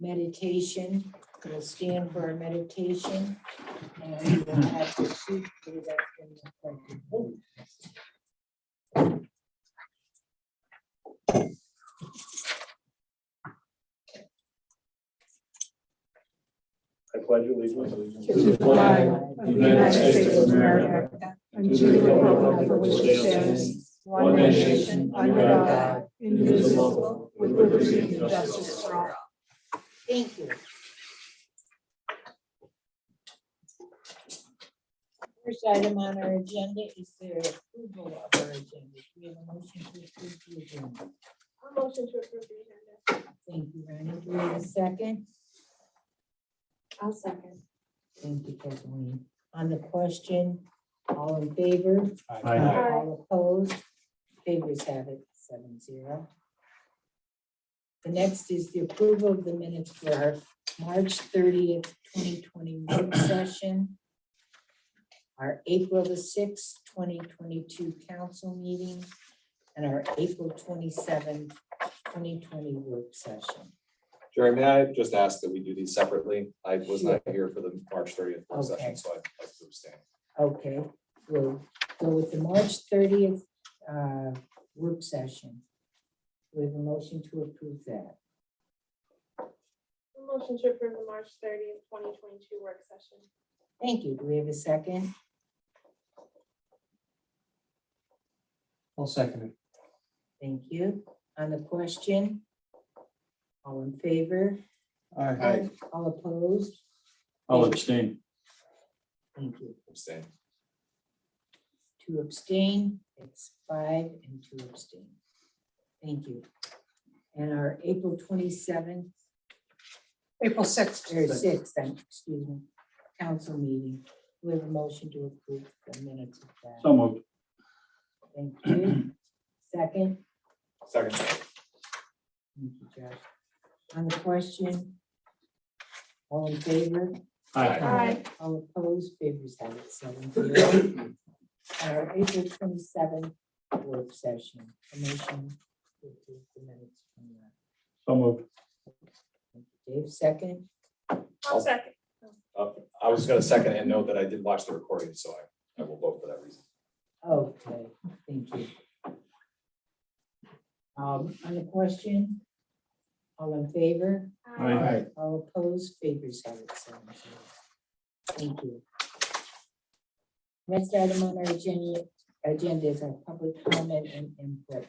meditation. We'll stand for our meditation. And we'll have the sheet that's been appointed. I pledge allegiance to the flag of the United States of America and to the republic for which it stands, one nation, under God, indivisible, with liberty and justice for all. Thank you. First item on our agenda is the approval of our agenda. We have a motion to approve the agenda. A motion to approve the agenda. Thank you, Ronnie. Do we have a second? I'll second. Thank you, Kathleen. On the question, all in favor? Aye. All opposed? Favors have it, 7-0. The next is the approval of the minutes for our March 30th, 2020 work session, our April the 6th, 2022 council meeting, and our April 27th, 2020 work session. Jerry, may I just ask that we do these separately? I was not here for the March 30th work Okay. session, so I'd like to abstain. Okay, we'll go with the March 30th work session. We have a motion to approve that. Motion to approve the March 30th, 2022 work session. Thank you. Do we have a second? I'll second it. Thank you. On the question, all in favor? Aye. All opposed? I'll abstain. Thank you. Abstain. 2 abstain, it's 5 and 2 abstain. Thank you. And our April 27th, April 6th. or 6th, excuse me, council meeting. We have a motion to approve the minutes of that. So moved. Thank you. Second? Second. Thank you, Josh. On the question, all in favor? Aye. All opposed, favors have it, 7-0. Our April 27th work session, a motion to approve the minutes from that. So moved. Thank you, Dave, second? I'll second. I was going to second and note that I did watch the recording, so I will vote for that reason. Okay, thank you. On the question, all in favor? Aye. All opposed, favors have it, 7-0. Thank you. Next item on our agenda is our public comment and input.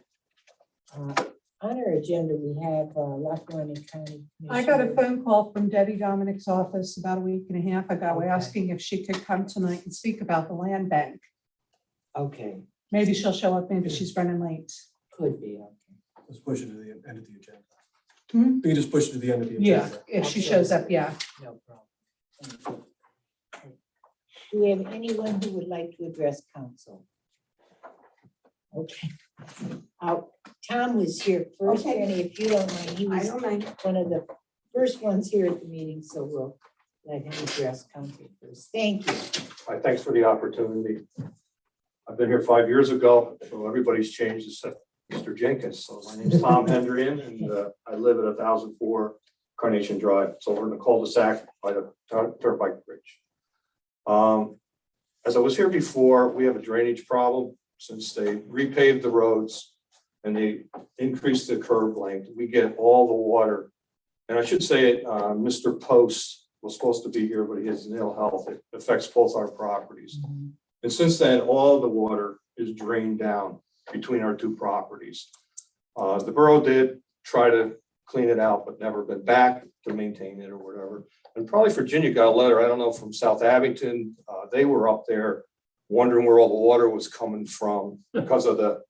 On our agenda, we have Lackawanna County. I got a Commissioner- phone call from Debbie Dominic's office about a week and a half ago Okay. asking if she could come tonight and speak about the land bank. Okay, Maybe she'll show up, maybe she's running late. could be, okay. Let's push it to the end of the agenda. Hmm? We can just push it to the end of the Yeah, agenda. if she shows up, yeah. No problem. Thank you. Do we have anyone who would like to address council? Okay. Tom was here first, Okay. and if you don't mind, he I was don't mind. one of the first ones here at the meeting, so we'll let him address council first. Thank you. Hi, thanks for the opportunity. I've been here 5 years ago, so everybody's changed except Mr. Jenkins. So my name's Tom Hendrian, and I live at 1004 Carnation Drive. It's over in the cul-de-sac by the Turnpike Bridge. As I was here before, we have a drainage problem since they repaved the roads and they increased the curb length. We get all the water. And I should say, Mr. Post was supposed to be here, but he has ill health. It affects both our properties. And since then, all the water is drained down between our two properties. The borough did try to clean it out, but never been back to maintain it or whatever. And probably Virginia got a letter, I don't know, from South Abington. They were up there wondering where all the water was coming from because of the,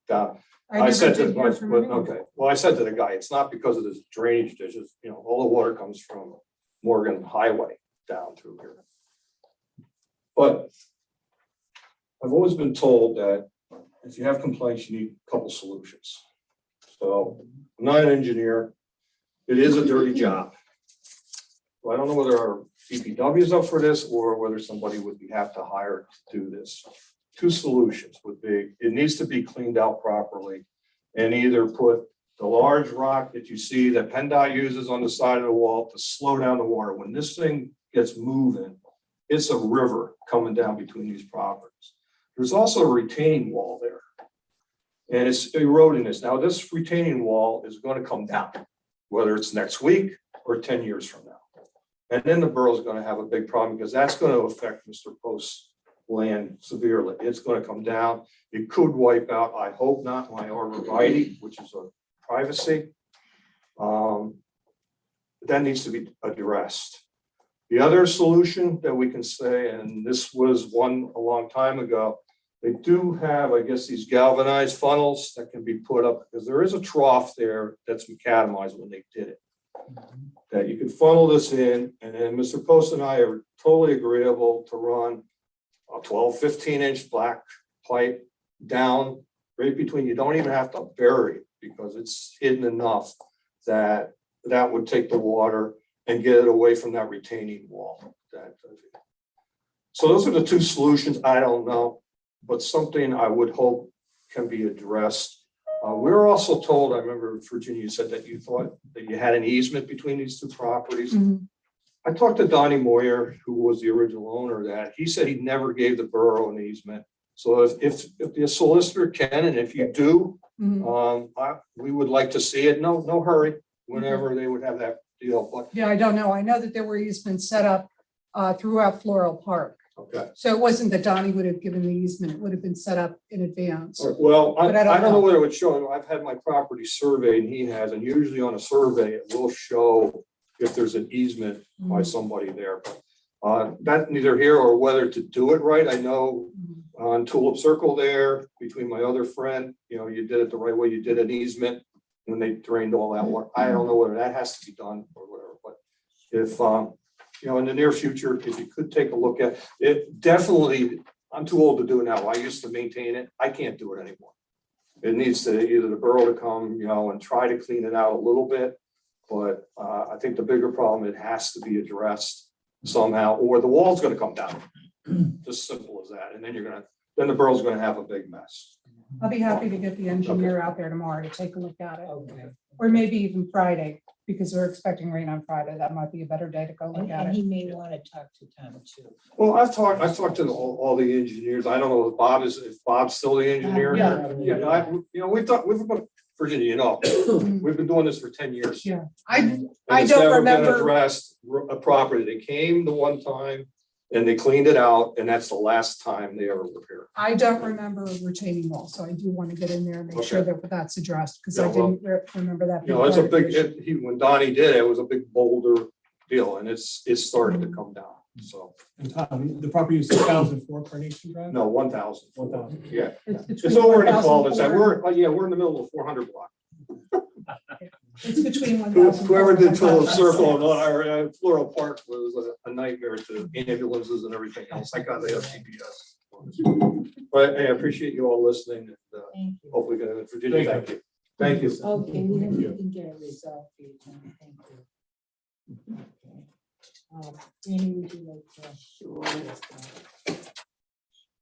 I never said to, did hear from her. okay, well, I said to the guy, it's not because of this drainage ditches, all the water comes from Morgan Highway down through here. But I've always been told that if you have complaints, you need a couple solutions. So I'm not an engineer. It is a dirty job. So I don't know whether our DPW is up for this or whether somebody would have to hire to do this. Two solutions would be, it needs to be cleaned out properly and either put the large rock that you see that PennDOT uses on the side of the wall to slow down the water. When this thing gets moving, it's a river coming down between these properties. There's also a retaining wall there. And it's eroding this. Now, this retaining wall is going to come down, whether it's next week or 10 years from now. And then the borough's going to have a big problem because that's going to affect Mr. Post's land severely. It's going to come down. It could wipe out, I hope not, my arborvitae, which is a privacy. That needs to be addressed. The other solution that we can say, and this was one a long time ago, they do have, I guess, these galvanized funnels that can be put up because there is a trough there that's macadamized when they did it. That you can funnel this in, and then Mr. Post and I are totally agreeable to run a 12, 15-inch black pipe down right between. You don't even have to bury it because it's hidden enough that that would take the water and get it away from that retaining wall. So those are the two solutions. I don't know, but something I would hope can be addressed. We were also told, I remember Virginia, you said that you thought that you had an easement between these two properties. Mhm. I talked to Donnie Moyer, who was the original owner of that. He said he never gave the borough an easement. So if the solicitor can, and if you do, Mhm. we would like to see it. No hurry, whenever they would have that deal, but, Yeah, I don't know. I know that there were easements set up throughout Floral Park. okay. So it wasn't that Donnie would have given the easement. It would have been set up in advance. Well, I But I don't don't know know. whether it would show. I've had my property surveyed and he has, and usually on a survey, it will show if there's an easement by somebody there. But that neither here or whether to do it right. I know on Tulip Circle there, between my other friend, you did it the right way. You did an easement and they drained all that water. I don't know whether that has to be done or whatever, but if, in the near future, if you could take a look at it, definitely, I'm too old to do it now. I used to maintain it. I can't do it anymore. It needs to either the borough to come, and try to clean it out a little bit. But I think the bigger problem, it has to be addressed somehow, or the wall's gonna come down. Just simple as that. And then then the borough's gonna have a big mess. I'll be happy to get the engineer out there tomorrow to take a look at it. Okay. Or maybe even Friday, because we're expecting rain on Friday. That might be a better day to go look And at he it. may want to talk to Tom too. Well, I've talked to all the engineers. I don't know if Bob's still the engineer. Yeah. Yeah, we've been, Virginia, we've been doing this for 10 years. Yeah. And I it's don't never been remember- addressed a property. They came the one time and they cleaned it out, and that's the last time they ever repaired. I don't remember a retaining wall, so I do want to get in there and make sure that that's addressed, because I Yeah, well, didn't remember that. It's a being big, part of the issue. when Donnie did it, it was a big boulder deal, and it's starting to come down, so, And Tom, the property is 2004 Carnation Drive? no, 1,000. 1,000. Yeah, It's it's between over in the 1,004 cul-de-sac. We're in the middle of 400 block. It's between 1,000. Whoever did Tulip Circle or Floral Park was a nightmare to ambulances and everything else. I got they have GPS. But I appreciate you all listening, and Thank you. hopefully, Virginia, thank you. Thank you. Okay, we can get a result for you, Tom. Thank you. Okay. Annie, would you like to? Sure.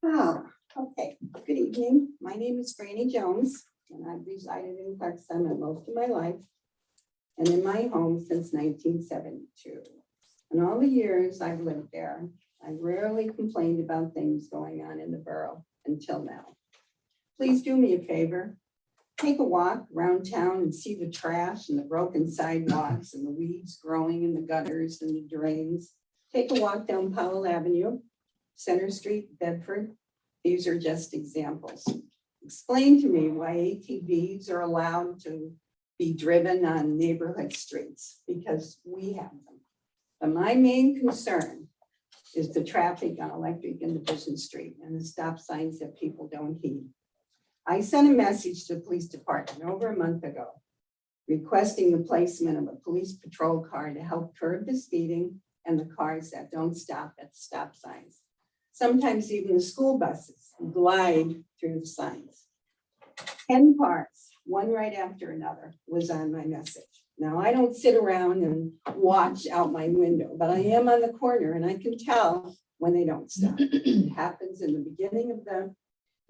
Oh, okay. Good evening. My name is Franny Jones, and I've resided in Clark Summit most of my life and in my home since 1972. In all the years I've lived there, I've rarely complained about things going on in the borough until now. Please do me a favor. Take a walk around town and see the trash and the broken sidewalks and the weeds growing in the gutters and the drains. Take a walk down Powell Avenue, Center Street, Bedford. These are just examples. Explain to me why ATVs are allowed to be driven on neighborhood streets, because we have them. But my main concern is the traffic on Electric and Division Street and the stop signs that people don't heed. I sent a message to the police department over a month ago requesting the placement of a police patrol car to help curb the speeding and the cars that don't stop at stop signs. Sometimes even the school buses glide through the signs. 10 parts, one right after another, was on my message. Now, I don't sit around and watch out my window, but I am on the corner and I can tell when they don't stop. It happens in the beginning of the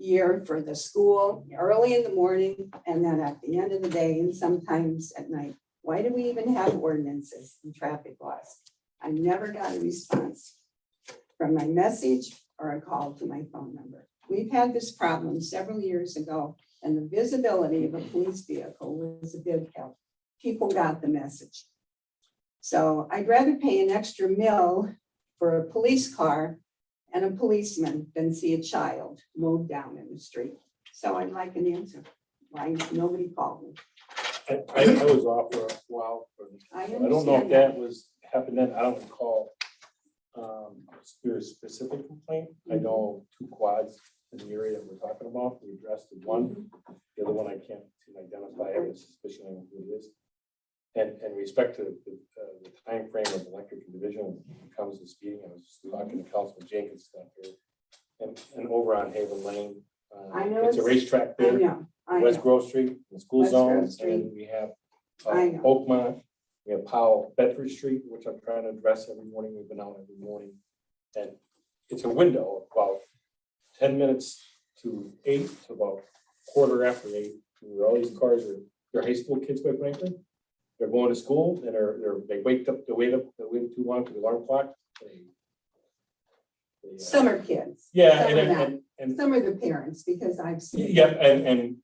year for the school, early in the morning, and then at the end of the day, and sometimes at night. Why do we even have ordinances and traffic laws? I never got a response from my message or a call to my phone number. We've had this problem several years ago, and the visibility of a police vehicle was a big help. People got the message. So I'd rather pay an extra $1 for a police car and a policeman than see a child mowed down in the street. So I'd like an answer. Why nobody called me? I was off for a while. I I don't know if understand that was happened then. I don't recall. Your specific complaint. I know 2 quads in the area that we're talking about. We addressed the one. The other one I can't identify. I have a suspicion of who it is. And in respect to the time frame of electric division when it comes to speeding, I was just talking to Councilman Jenkins stuff here. And over on Haven Lane, I know it's a racetrack I there. know, I West know. Grove Street, the school West zone, Grove Street. and we have I know. Oakmont, we have Powell, Bedford Street, which I'm trying to address every morning. We've been out every morning. And it's a window of about 10 minutes to 8 to about 8:15, where all these cars are, they're high school kids, quite frankly. They're going to school and they wait too long for the alarm clock. Some are kids. Yeah, Some are not. and Some are the parents, because I've seen. yeah, and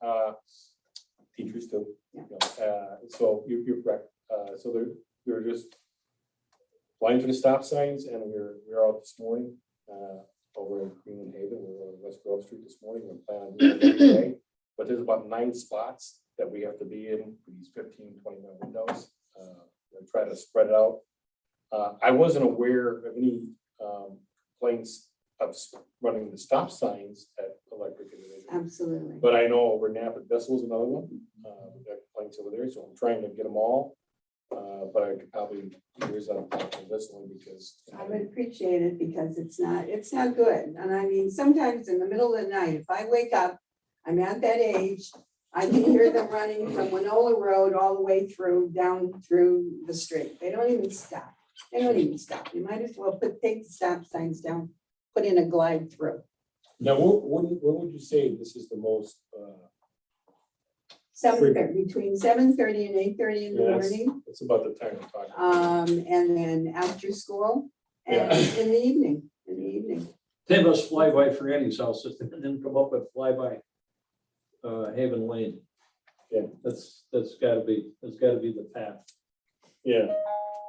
teachers too. Yeah. So you're correct. So they're just blind for the stop signs, and we're out this morning over in Green Haven. We're on West Grove Street this morning. We're planning on doing it every day. But there's about 9 spots that we have to be in for these 15, 20-minute windows. We're trying to spread it out. I wasn't aware of any complaints of running the stop signs at Electric Division. Absolutely. But I know over Napa Decibel's another one. We've got complaints over there, so I'm trying to get them all. But I could probably use on this one because. I would appreciate it, because it's not good. And I mean, sometimes in the middle of the night, if I wake up, I'm at that age, I can hear them running from Winola Road all the way down through the street. They don't even stop. They don't even stop. You might as well take the stop signs down, put in a glide through. Now, what would you say this is the most? 7:30, between 7:30 and 8:30 in the morning. It's about the time I'm talking. And then after school and in the evening, They must fly by Franny's house and then come up and fly by Haven Lane. Yeah. That's gotta be the path, Yeah,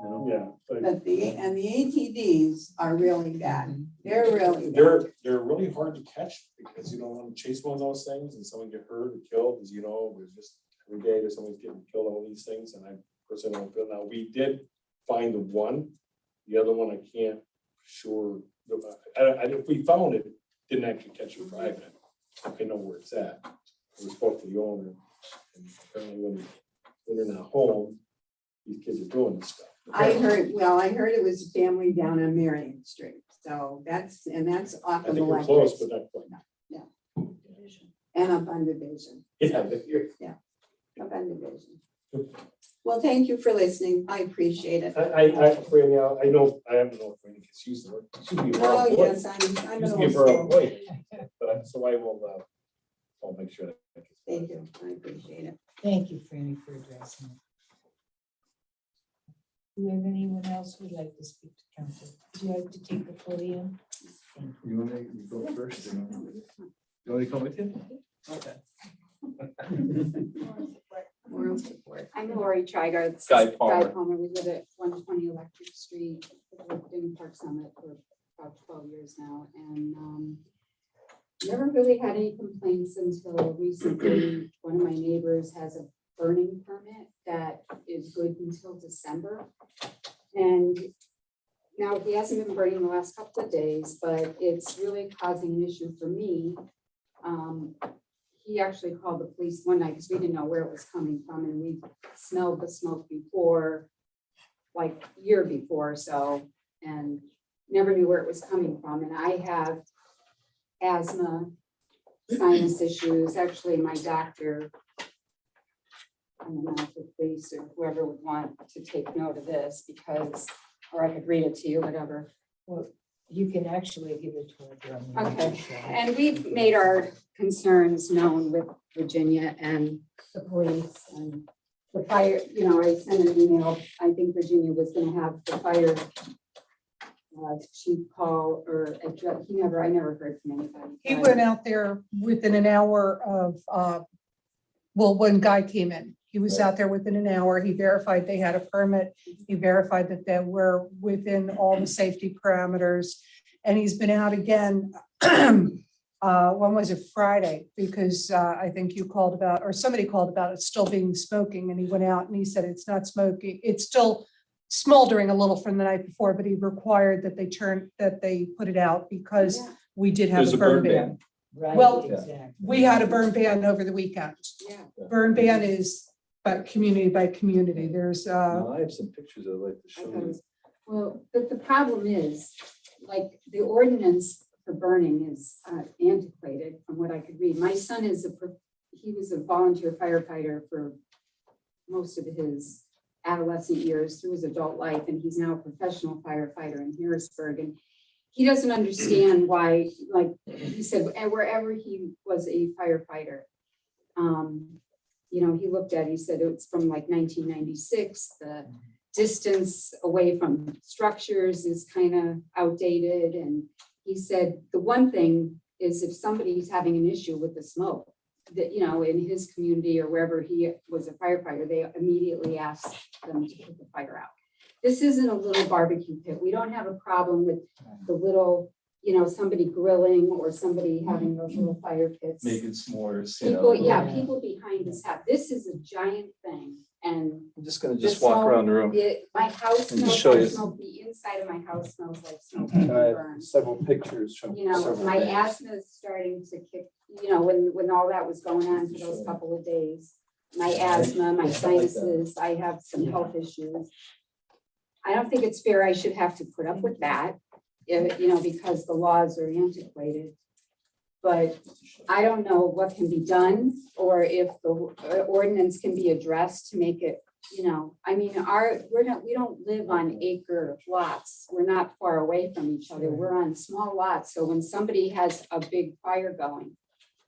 you know? yeah. but the ATVs are really bad. They're really bad. They're really hard to catch because you don't want to chase one of those things and someone get hurt or killed, as you know, there's just every day there's someone's getting killed on all these things, and I personally don't feel. Now, we did find the one, the other one I can't sure. If we found it, didn't actually catch it private. I know where it's at. We spoke to the owner, and apparently when they're not home, these kids are doing this stuff. I heard it was a family down on Marion Street. So that's off I of think we're close, Electric but not quite. and up on Division, Yeah, but you're- up on Division. Well, thank you for listening. I appreciate it. Franny, I know, I haven't know Franny, because she's the, she should be a Oh, borough boy. yes, I'm She an used to be old a borough school. boy. But so I will, I'll make sure that. Thank you. I appreciate it. Thank you, Franny, for addressing it. Do we have anyone else who'd like to speak to council? Would you like to take the podium? Thank you. You want to go first? You want to come with you? Okay. Moral support. I'm Lori Trigard. This is Guy Palmer. We live at 120 Electric Street. I've lived in Park Summit for about 12 years now, and never really had any complaints until recently. One of my neighbors has a burning permit that is good until December. And now he hasn't been burning the last couple of days, but it's really causing an issue for me. He actually called the police one night because we didn't know where it was coming from, and we smelled the smoke before, like year before, so, and never knew where it was coming from. And I have asthma, sinus issues. Actually, my doctor, I don't know if the police or whoever would want to take note of this, because, or I could read it to you, whatever. Well, You can actually give it to her. on the Okay, microphone. and we've made our concerns known with Virginia and the police and the fire, I sent an email, I think Virginia was gonna have the fire chief call or address, I never heard from anybody. He but- went out there within an hour of, well, when Guy came in, he was out there within an hour. He verified they had a permit. He verified that they were within all the safety parameters. And he's been out again, when was it, Friday? Because I think you called about, or somebody called about it still being smoking, and he went out and he said it's not smoking. It's still smoldering a little from the night before, but he required that they put it out because Yeah. we did have There's a burn ban. Right, Well, exactly. We had a burn ban over the weekend. Yeah, Burn ban is by community. There's, I have some pictures I'd like to I show thought it you. was- well, but the problem is, like, the ordinance for burning is antiquated from what I could read. My son he was a volunteer firefighter for most of his adolescent years through his adult life, and he's now a professional firefighter in Harrisburg. And he doesn't understand why, like he said, wherever he was a firefighter, he looked at, he said it's from like 1996, the distance away from structures is kind of outdated. And he said, the one thing is if somebody's having an issue with the smoke, that, in his community or wherever he was a firefighter, they immediately asked them to put the fire out. This isn't a little barbecue pit. We don't have a problem with the little, somebody grilling or somebody having those little fire pits. Making s'mores, People, Yeah. people behind us have, this is a giant thing, and I'm just gonna the just walk smoke, around the room. my house And smells just show like you. smoke, the inside of my house smells like smoke And I and have burn. several pictures from several My days. asthma is starting to kick, when all that was going on for those couple of days. My asthma, my sinuses, I have some health issues. I don't think it's fair I should have to put up with that, because the laws are antiquated. But I don't know what can be done, or if the ordinance can be addressed to make it, we don't live on acre lots. We're not far away from each other. We're on small lots. So when somebody has a big fire going,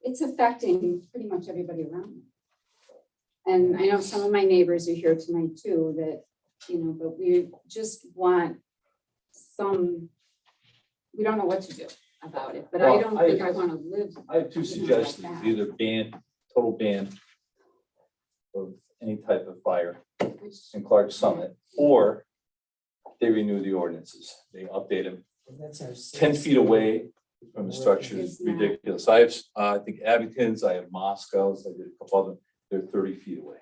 it's affecting pretty much everybody around them. And I know some of my neighbors are here tonight too, that, but we just want we don't know what to do about it, but I Well, don't think I want to live. I have two suggestions, either total ban of any type of fire Which, in Clark Summit, or they renew the ordinances, they update them. That's our 10 feet away from the structure is Is not- ridiculous. I have, I think Abington's, I have Moscow's, I did a couple of them, they're 30 feet away.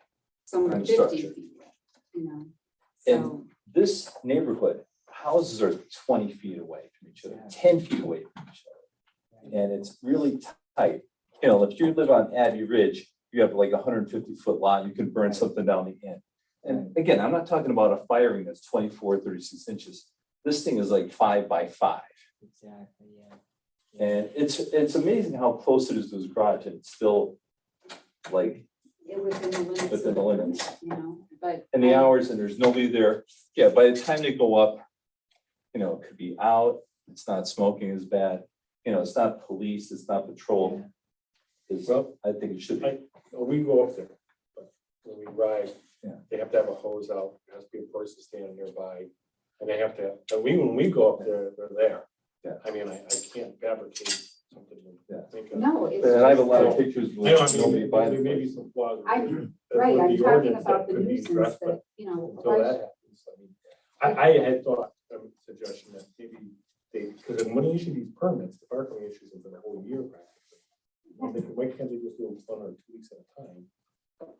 some are on 50 structure. feet away, And so, this neighborhood, houses are 20 feet away from each other, 10 feet away from each other. And it's really tight. If you live on Abbey Ridge, you have like 150-foot lot, you can burn something down the end. And again, I'm not talking about a fire ring that's 24, 36 inches. This thing is like 5 by 5. Exactly, yeah. And it's amazing how close it is to his garage, and it's still like within the limits. within the limits. But. And the hours, and there's nobody there. Yeah, by the time they go up, it could be out, it's not smoking as bad, it's not police, it's not patrol. Well, I think it should be. We go up there, but when we ride, Yeah. they have to have a hose out, there has to be a person standing nearby. And they have to, and when we go up there, they're there. Yeah. I mean, I can't fabricate something. Yeah. No, it's. And I have a lot of just- pictures I know, with nobody by there the may be place. some flaws. I'm- But Right, with I'm the talking ordinance, about the that could be nuisance addressed, that, but Until why- that happens, I had thought, a suggestion that maybe because when they issue these permits, the fire company issues them for the whole year practically. I'm thinking, why can't they just do it 1 or 2 weeks at a time?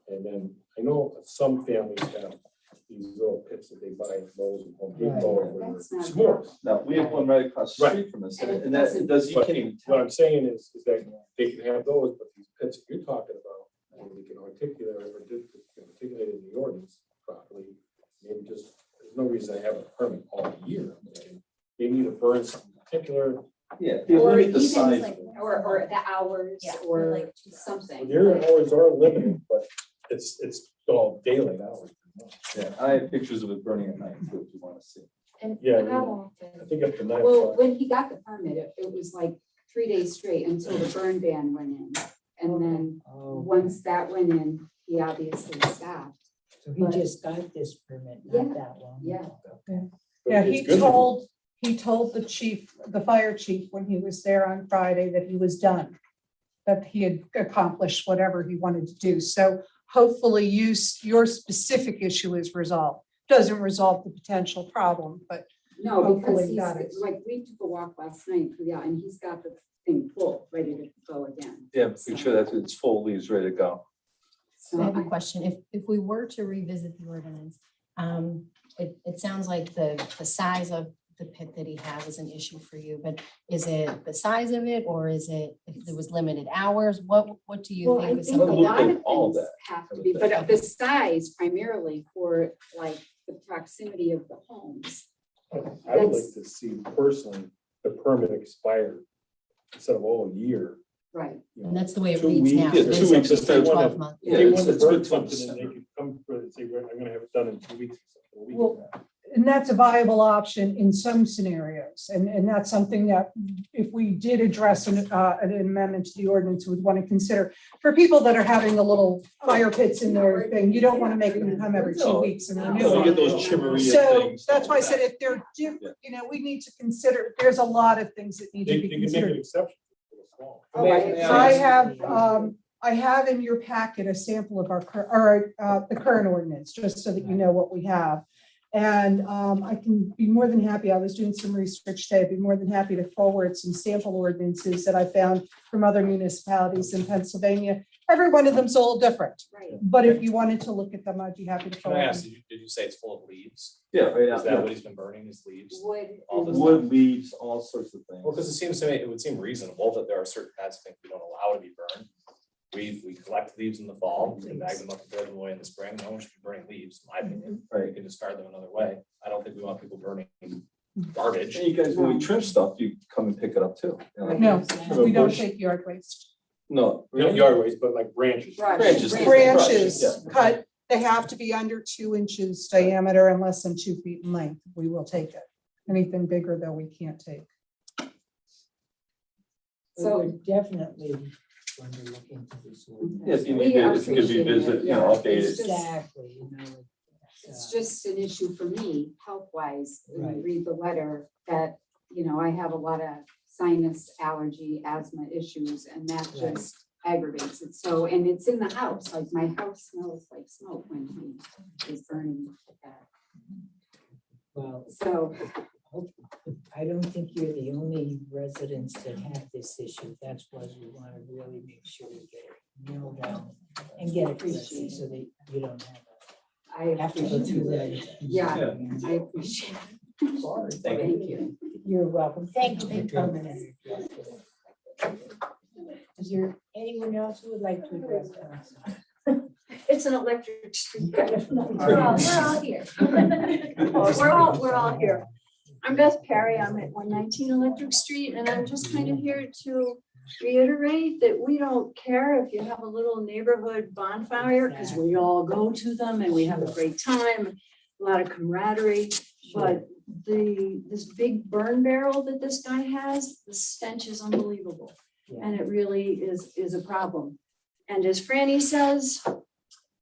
And then I know some families have these little pits that they buy at Lowe's and Home Depot Right. where That's not- s'mores. Now, we have one right across the Right. street from us, And it and that, doesn't- it does, you But can't even What tell. I'm saying is that they can have those, but these pits that you're talking about, and we can articulate in the ordinance properly. Maybe just, there's no reason to have a permit all year. They need to burn something particular. Yeah, they Or limit even the size. like, or the hours, Yeah, or like something. Their hours are limited, but it's all daylight hours. Yeah, I have pictures of it burning at night too, if you want to see. And Yeah, how I often? think up to 9 Well, o'clock. when he got the permit, it was like 3 days straight until the burn ban went in. And then, Oh, once that went in, he obviously stopped. so he just got this permit Yeah, not that long yeah. ago. But Yeah, it's he good. told the chief, the fire chief, when he was there on Friday, that he was done. That he had accomplished whatever he wanted to do. So hopefully your specific issue is resolved. Doesn't resolve the potential problem, but No, because Hopefully he's, got it. like, we took a walk last night, yeah, and he's got the thing full, ready to go again. Yeah, make sure that it's full, leaves ready to go. So I have a I- question. If we were to revisit the ordinance, it sounds like the size of the pit that he has is an issue for you, but is it the size of it, or is it, if there was limited hours? What do you Well, I think is think a something? look lot at of all things that. have to be, but the size primarily for like the proximity of the homes. I would That's- like to see personally the permit expire instead of all year. Right. you know. And that's the way it 2 reads now. weeks. Yeah, It 2 is weeks actually instead of 12 one. months. Yeah, They it's- want to it's burn good to something and understand. they could come for it and say, I'm gonna have it done in 2 weeks. or something, a week. Well, and that's a viable option in some scenarios. And that's something that if we did address an amendment to the ordinance, we'd want to consider. For people that are having a little fire pits in their thing, you don't want to make them come every 2 weeks and renew You it. get those chimmery So things. that's why I said if they're different, we need to consider, there's a lot of things that need to They be can make an considered. exception. for the small. Oh, I have in your packet a sample of the current ordinance, just so that you know what we have. And I can be more than happy, I was doing some research today, I'd be more than happy to forward some sample ordinances that I found from other municipalities in Pennsylvania. Every one of them's a little different, Right. but if you wanted to look at them, I'd be happy to Can forward I them. ask, did you say it's full of leaves? Yeah, right Is that now. what he's been burning, is leaves? Wood. All and- this Wood, leaves, all sorts of things. Well, because it seems to me, it would seem reasonable that there are certain kinds of things we don't allow to be burned. We collect leaves in the fall, we bag them up and throw them away in the spring. No one should be burning leaves, in my opinion. Right. You can discard them another way. I don't think we want people burning garbage. And you guys, when we trim stuff, you come and pick it up too. you know? No, So we don't bush- take yard waste. No. Not yard waste, but like branches. Branches. Branches Yeah. cut, they have to be under 2 inches diameter and less than 2 feet in length. We will take it. Anything bigger though, we can't take. So we're definitely going to look into this one. Yes, you We need to, if you could appreciate revisit, it, you know, yeah. update It's it. just- Exactly, It's just an issue for me, health-wise, when you Right. read the letter, that, I have a lot of sinus allergy, asthma issues, and that Right. just aggravates it. So, and it's in the house, like my house smells like smoke when he is burning that. Well, So, I don't think you're the only residents that have this issue. That's why we want to really make sure we get it nailed down and get it corrected so that you don't I have to go through appreciate that. it. Yeah, I appreciate it. Thank you. You're welcome. Thank you. for coming in. Is there anyone else who would like to address us? It's an electric street. We're all here. We're all here. I'm Beth Perry. I'm at 119 Electric Street, and I'm just kind of here to reiterate that we don't care if you have a little neighborhood bonfire, because we all go to them and we have a great time, a lot of camaraderie. But this big burn barrel that this guy has, the stench is unbelievable. And it really is a problem. And as Franny says,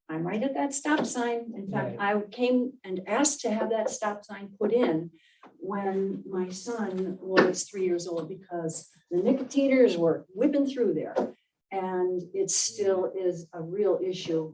I'm right at that stop sign. In fact, I came and asked to have that stop sign put in when my son was 3 years old, because the nicotiners were whipping through there. And it still is a real issue.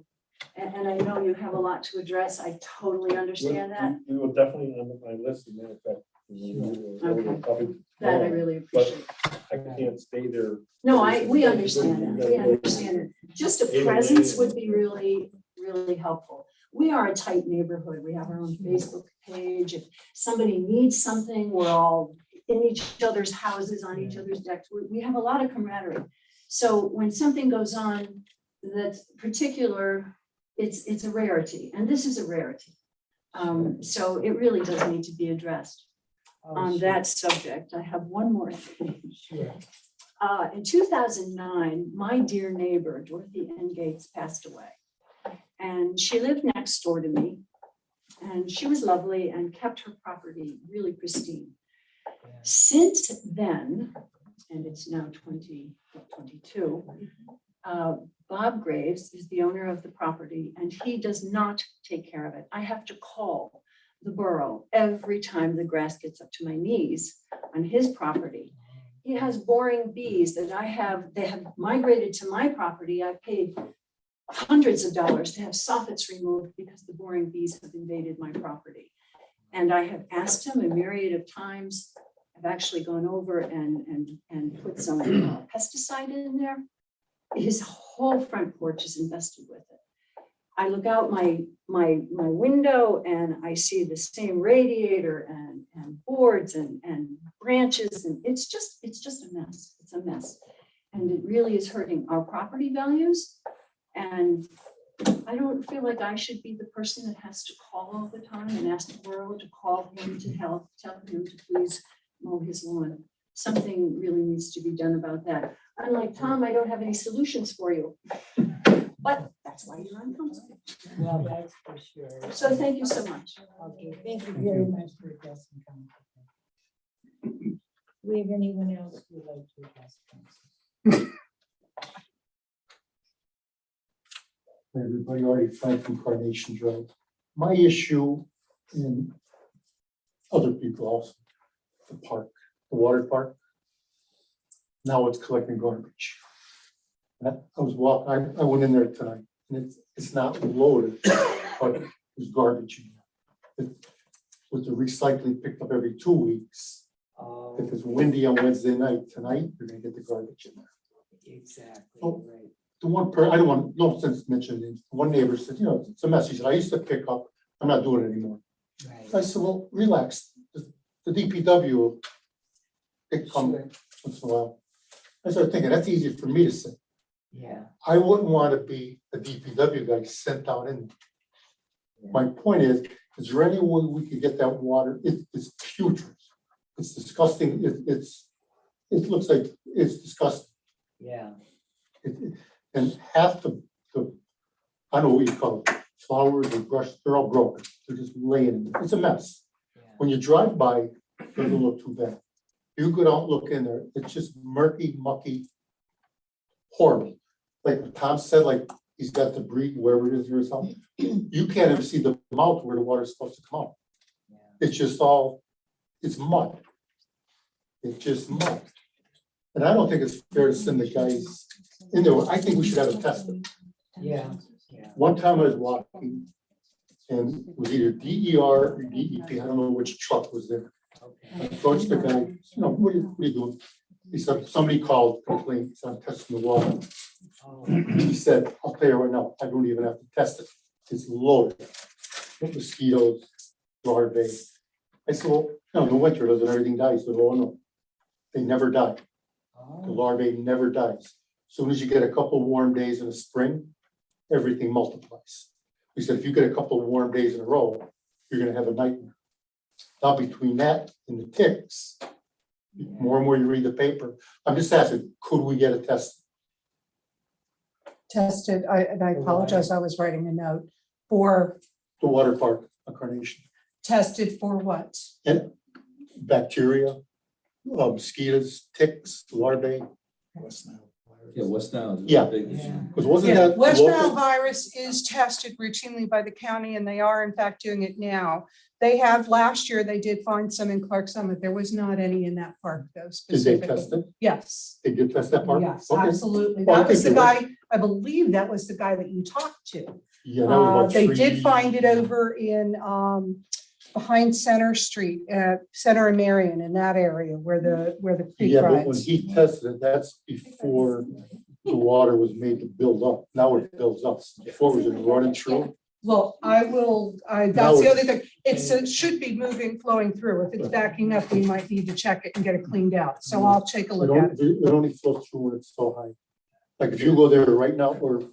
And I know you have a lot to address. I totally understand that. We will definitely on my list, as a matter of fact. Okay. That I really appreciate. I can't stay there. No, we understand that. We understand it. Just a presence would be really, really helpful. We are a tight neighborhood. We have our own Facebook page. If somebody needs something, we're all in each other's houses, on each other's decks. We have a lot of camaraderie. So when something goes on that's particular, it's a rarity, and this is a rarity. So it really does need to be addressed. On that subject, I have one more thing. Sure. In 2009, my dear neighbor, Dorothy N. Gates, passed away. And she lived next door to me. and she was lovely and kept her property really pristine. Since then, and it's now 2022, Bob Graves is the owner of the property and he does not take care of it. I have to call the borough every time the grass gets up to my knees on his property. He has boring bees that they have migrated to my property. I've paid hundreds of dollars to have soffits removed because the boring bees have invaded my property. And I have asked him a myriad of times. I've actually gone over and put some pesticide in there. His whole front porch is infested with it. I look out my window and I see the same radiator and boards and branches, and it's just a mess. It's a mess. And it really is hurting our property values. And I don't feel like I should be the person that has to call all the time and ask the borough to call him to help, tell him to please mow his lawn. Something really needs to be done about that. Unlike Tom, I don't have any solutions for you. But that's why you're on council. Well, that's for sure. So thank you so much. Okay, thank you very much for addressing council. Do we have anyone else who would like to address council? Everybody already Frank from Carnation Drive. My issue, and other people also, the park, the water park. Now it's collecting garbage. I was walking, I went in there tonight, and it's not loaded, but there's garbage in there. With the recycling picked up every 2 weeks. If it's windy on Wednesday night, tonight, you're gonna get the garbage in there. Exactly, Oh. right. The I don't want, no sense mentioning, one neighbor said, you know, it's a mess. He said, I used to pick up, I'm not doing it anymore. Right. I said, well, relax. The DPW will come Sure. once in a while. I started thinking, that's easy for me to say. Yeah. I wouldn't want to be a DPW guy sent out in. My point is there any way we could get that water? It's putrid. It's disgusting. It looks like it's disgusting. Yeah. And half the, I don't know what you call it, flowers and brush, they're all broken. They're just laying. It's a mess. Yeah. When you drive by, it doesn't look too bad. You go out, look in there, it's just murky, mucky, horrible. Like Tom said, like he's got debris wherever it is or something. You can't even see the mouth where the water's supposed to come out. Yeah. It's just all, it's mud. It's just mud. And I don't think it's fair to send the guys in there. I think we should have it tested. Yeah. Yeah. One time I was walking and it was either DER or DEP, I don't know which truck was there. I Okay. approached the guy, you know, what are you doing? He said, somebody called, complained, he said, I'm testing the water. Oh, He said, I'll tell you right now, I don't even have to test it. It's loaded with mosquitoes, larvae. I said, well, no, in the winter, doesn't everything die? He said, oh, no, they never die. The oh, larvae never dies. Soon as you get a couple warm days in the spring, everything multiplies. He said, if you get a couple of warm days in a row, you're gonna have a nightmare. Now between that and the ticks, more and more you read the paper, I'm just asking, could we get a test? Tested, and I apologize, I was writing a note for, The water park, Carnation, tested for what? and bacteria, mosquitoes, ticks, larvae. Yeah, what's now? Yeah. yeah. Because wasn't Yeah, that West Nile local? virus is tested routinely by the county, and they are in fact doing it now. They have, last year, they did find some in Clark Summit. There was not any in that park though Did they specifically. test it? Yes, They did test that part? yes, Okay. absolutely. Well, I That was the think you're guy, I believe that was the guy that you talked to. Yeah, that was about They 3. did find it over in, behind Center Street, Center and Marion, in that area where the creek Yeah, but when runs. he tested it, that's before the water was made to build up. Now it builds up. Before it was just running through. Well, that's the other thing. It should be flowing through. If it's backing up, we might need to check it and get it cleaned out. So I'll take a look at it. It only flows through when it's so high. Like if you go there right now or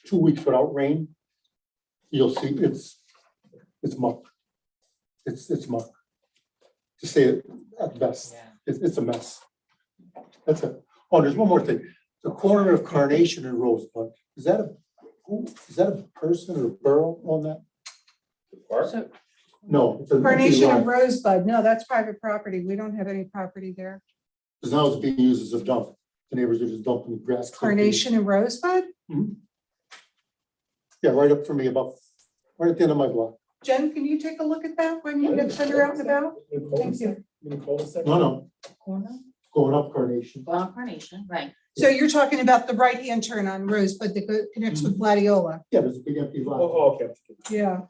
2 weeks without rain, you'll see it's muck. It's muck. To say it at best, Yeah. it's a mess. That's it. Oh, there's one more thing. The corner of Carnation and Rosebud, is that a person or a borough on that? Park? So No. it's an empty Carnation lot. and Rosebud, no, that's private property. We don't have any property there. Because now it's being used as a dump. The neighbors are just dumping grass. clippings. Carnation and Rosebud? Yeah, right up for me, about, right at the end of my block. Jen, can you take a look at that when you get center out and about? Thank you. No, Corner? going up Carnation. Well, Carnation, right. So you're talking about the right-hand turn on Rosebud that connects with Gladiola? Yeah, there's a big empty lot. okay. Yeah,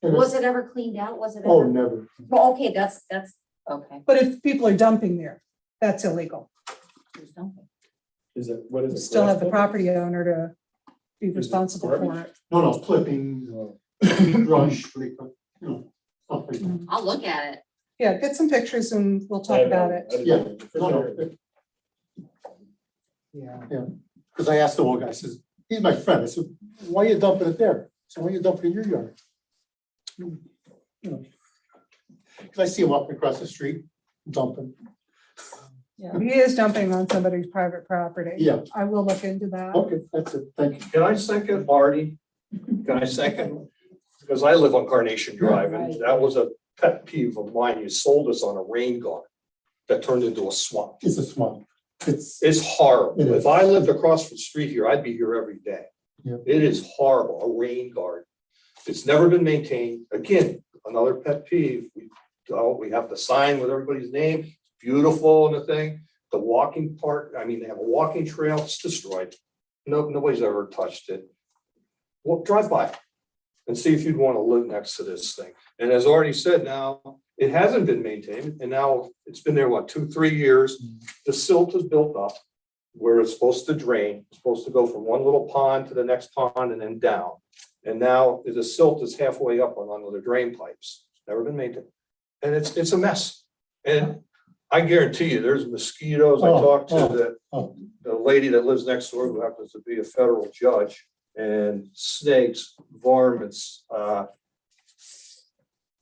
And Was it ever cleaned out? Was it Oh, ever? never. Well, okay, that's, okay. but if people are dumping there, that's illegal. There's something. Is it, what is You it? still have the grass property owner to be it responsible for garbage? it. No, clippings, brush, stuff like that. I'll look at it. Yeah, get some pictures and we'll talk about it. Yeah, no. Yeah. Because I asked the old guy, I says, he's my friend. I said, why are you dumping it there? So why are you dumping it in your yard? You know, because I see him walking across the street dumping. He is dumping on somebody's private property. Yeah, I will look into that. okay, that's it. Thank you. Can I second Marty? Can I second? Because I live on Carnation Drive and Right. that was a pet peeve of mine. You sold us on a rain garden that turned into a swamp. It's a swamp. It's, It's horrible. It is. If I lived across the street here, I'd be here every day. Yep. It is horrible, a rain garden. It's never been maintained. Again, another pet peeve. We have the sign with everybody's name, beautiful and the thing. The walking park, I mean, they have a walking trail, it's destroyed. Nobody's ever touched it. Well, drive by and see if you'd want to live next to this thing. And as already said, now, it hasn't been maintained, and now it's been there, what, 2-3 years? The silt is built up where it's supposed to drain, it's supposed to go from one little pond to the next pond and then down. And now the silt is halfway up on one of the drain pipes, never been maintained. And it's a mess. And I guarantee you, there's mosquitoes. I talked to the lady that lives next door who happens to be a federal judge, and snakes, varmints,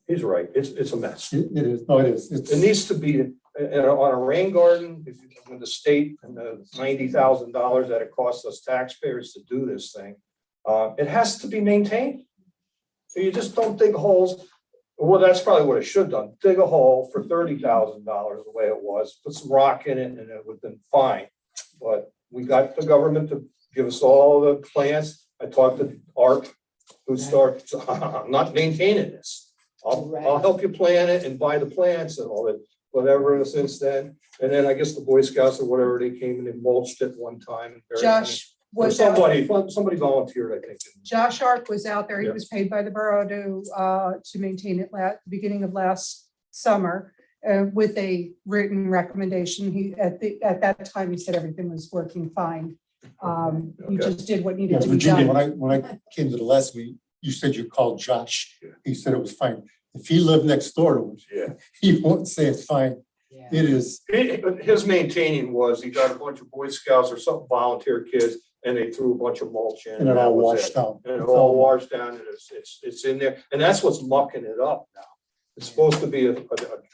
he's right, it's a mess. it is, no, it is. It needs to be on a rain garden, when the state and the $90,000 that it costs us taxpayers to do this thing, it has to be maintained. So you just don't dig holes. Well, that's probably what it should have done. Dig a hole for $30,000 the way it was, put some rock in it and it would have been fine. But we got the government to give us all the plans. I talked to Art, who starts, I'm not maintaining this. I'll help you plan it and buy the plants and all that, whatever since then. And then I guess the Boy Scouts or whatever, they came and they mulched it one time. Josh Or was out, somebody volunteered, I think. Josh Ark was out there. He Yeah. was paid by the borough to maintain it beginning of last summer with a written recommendation. At that time, he said everything was working fine. He Okay. just did what Yeah, needed to be Virginia, done. when I came to the last meeting, you said you called Josh. Yeah. He said it was fine. If he lived next door to us, Yeah. he won't say it's fine. Yeah. It is. His maintaining was he got a bunch of Boy Scouts or some volunteer kids and they threw a bunch of mulch in. And it that all was washed it. out. And it all washed down and it's in there. And that's what's mucking it up now. It's supposed to be a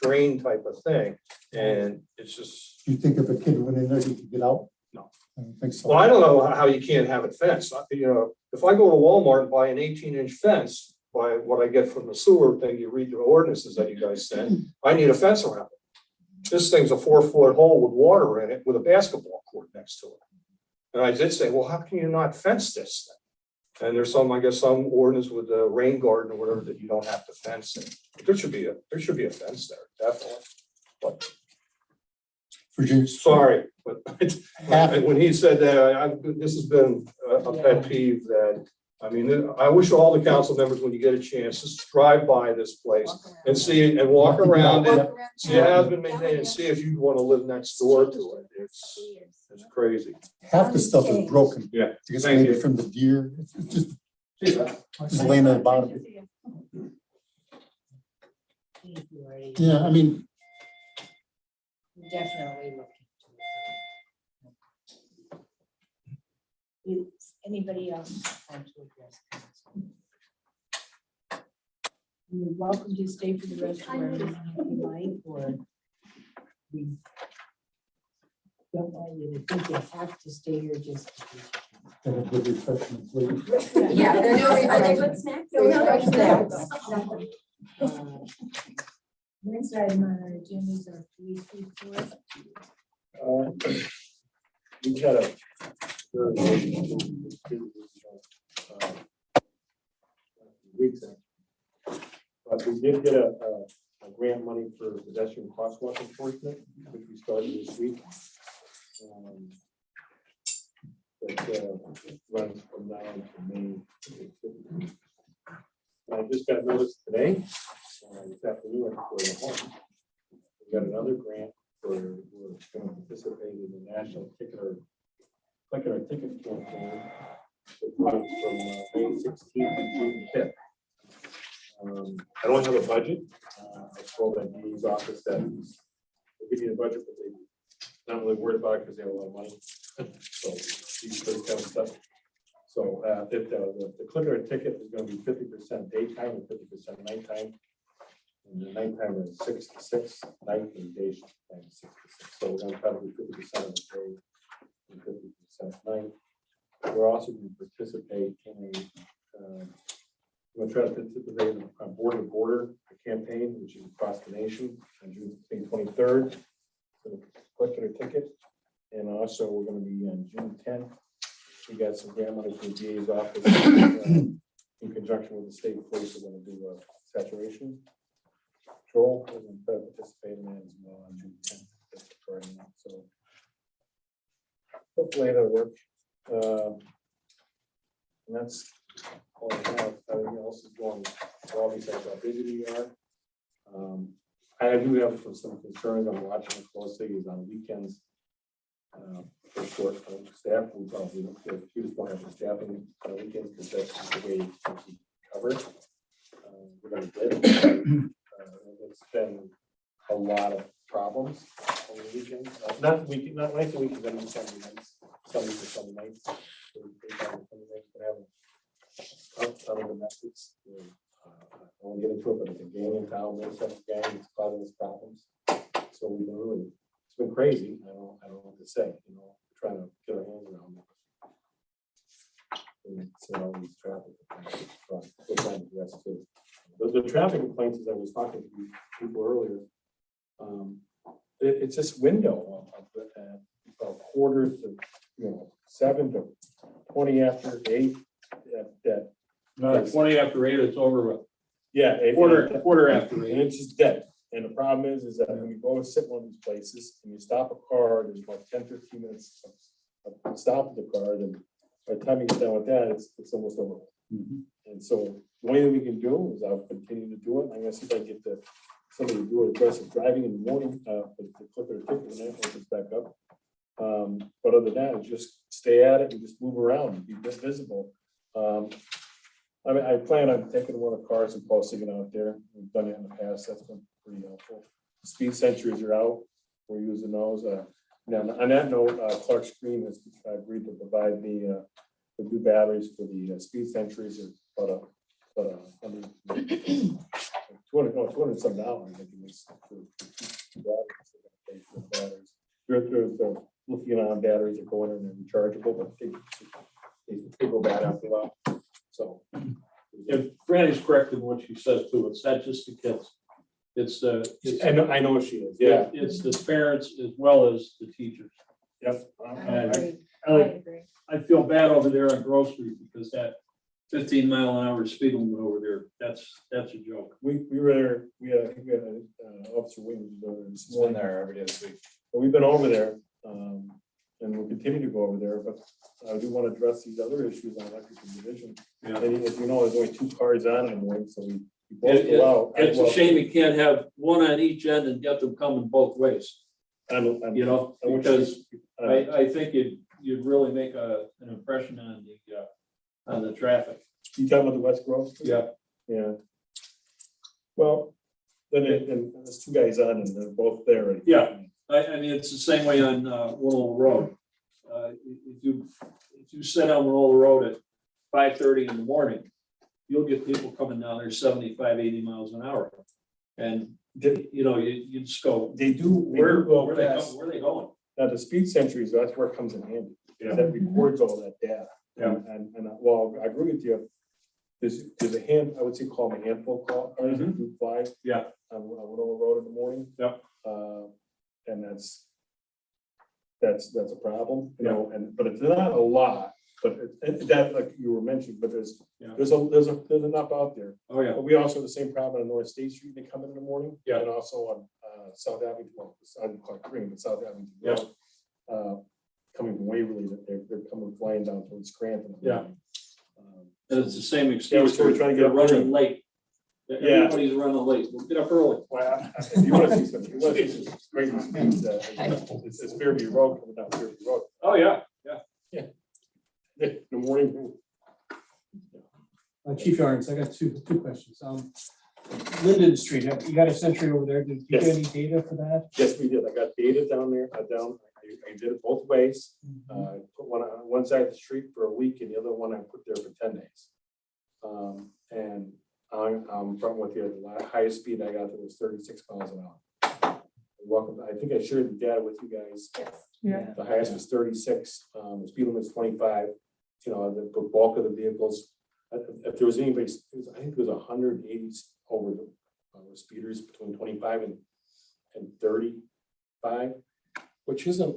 drain type of thing. And it's just, You think if a kid went in there, he could get out? No. I don't think so. well, I don't know how you can't have it fenced. You know, if I go to Walmart and buy an 18-inch fence, by what I get from the sewer thing, you read the ordinances that you guys sent, I need a fence around it. This thing's a 4-foot hole with water in it with a basketball court next to it. And I did say, well, how can you not fence this thing? And there's some, I guess, some ordinance with the rain garden or whatever that you don't have to fence it. But there should be a fence there, definitely. But Virginia. sorry, but Half- when he said that, this has been a pet peeve that, I mean, I wish all the council members, when you get a chance, just drive by this place and see it and walk around it. See it has been maintained and see if you want to live next door to it. It's crazy. Half the stuff is broken. Yeah. I guess Thank maybe you. from the deer. It's just laying on the bottom. Yeah, I mean, Definitely look into it. Is anybody else want to address council? You're welcome to stay for the rest of our meeting if you like, or we don't want you to think you have to stay here just. And a good refreshment, please. Yeah, are there good snacks? There's no snacks. Next item on our agenda is our police report. We had a very weeks, but we did get a grant money for pedestrian crosswalk enforcement, which we started this week. That runs from now to May. I just got notice today, this afternoon, for the home. We got another grant for, we're going to participate in the national ticket campaign. It runs from May 16th to June 5th. I don't have a budget. I told the DA's office that they'll give you a budget, but they're not really worried about it because they have a lot of money. So these kind of stuff. So if the clicker ticket is going to be 50% daytime and 50% nighttime. And the nighttime is 6 to 6, night and day time is 6 to 6. So we're going to try to do 50% of the day and 50% at night. We're also going to participate in a we're going to try to participate in a border to border campaign, which is across the nation on June 23rd. So click it or ticket. And also we're going to be on June 10th. We got some grant money from the DA's office in conjunction with the state police. We're going to do a saturation control. We're going to participate in that as well on June 10th. That's Friday night. So hopefully it'll work. And that's all I have. Everything else is going well besides how busy we are. I do have some concerns. I'm watching it closely. Is on weekends. For short staff, we probably just don't have the staffing on weekends because that's just the way we cover it. We're going to get it's been a lot of problems on the weekends. Not nights and weekends, I mean Sunday nights, Sundays and Sunday nights. Other than that, it's, I won't get into it, but it's a gang in town, Minnesota gang, it's causing us problems. So we've been really, it's been crazy. I don't know what to say, trying to get our hands around it. And see all these traffic complaints. We're trying to address too. The traffic complaints, as I was talking to people earlier, it's this window of about quarter to 7 to 20 after 8. That No, 20 after 8, it's over with. yeah, Quarter after 8. and it's just dead. And the problem is that when you go and sit in one of these places and you stop a car, there's about 10-15 minutes of stop the car, and by the time you get done with that, it's almost over. And so the way that we can do is I'll continue to do it. I'm gonna see if I get somebody to do aggressive driving in the morning, the clicker or ticket when that opens back up. But other than that, just stay at it and just move around and be visible. I mean, I plan on taking one of the cars and posting it out there. We've done it in the past. That's been pretty helpful. Speed sentries are out. We're using those. Now, on that note, Clark Screen has agreed to provide the new batteries for the speed sentries. About $200 some dollars. I think it was for batteries. They're looking on batteries that go in and they're rechargeable, but they go bad after a while. So, If Franny's correct in what she says too, it's not just the kids. It's I know she is. Yeah. it's the parents as well as the teachers. Yep. I feel bad over there on Grove Street because that 15-mile-an-hour speed limit over there, that's a joke. We were there. We had an officer wing this morning there every day this week. But we've been over there, and we'll continue to go over there. But I do want to address these other issues on electrical division. Yeah. And as you know, there's only 2 cars on in the morning, so we both go out. It's a shame you can't have one on each end and get them coming both ways. Because I think you'd really make an impression on the traffic. You talking about the West Grove? Yeah. Yeah. Well, then and there's 2 guys on and they're both there. Yeah. I mean, it's the same way on Willow Road. If you sit on Willow Road at 5:30 in the morning, you'll get people coming down there 75, 80 miles an hour. And you just go, They do. where are they going? Now, the speed sentries, that's where it comes in handy, because that records all that data. Yeah. And well, I agree with you. There's a I would say call them a handful cars that do fly. Yeah. On Winona Road in the morning. Yeah. And that's a problem, you know, but it's not a lot, but that, like you were mentioning, but there's enough out there. Oh, yeah. But we also have the same problem on North State Street, they come in the morning. Yeah. And also on South Avenue, well, I didn't call it Green, but South Avenue. Yeah. Coming from Waverly, they're coming flying down towards Scranton. Yeah. And it's the same Yeah, excuse. we're trying to get They're up running early. late. Yeah. Everybody's running late. We'll get up early. Well, if you want to see some great speeds, it's Fairview Road coming down Fairview Road. Oh, yeah. In the morning. Chief Yarns, I got two questions. Linden Street, you got a sentry over there. Did you get Yes. any data for that? Yes, we did. I got data down there, I did it both ways. Put one on one side of the street for a week and the other one I put there for 10 days. And I'm from with you, the highest speed I got there was 36 miles an hour. Welcome, I think I shared the data with you guys. Yeah. The highest was 36, the speed limit is 25. You know, the bulk of the vehicles, if there was anybody, I think there was 180 over the speeders between 25 and 35, which isn't,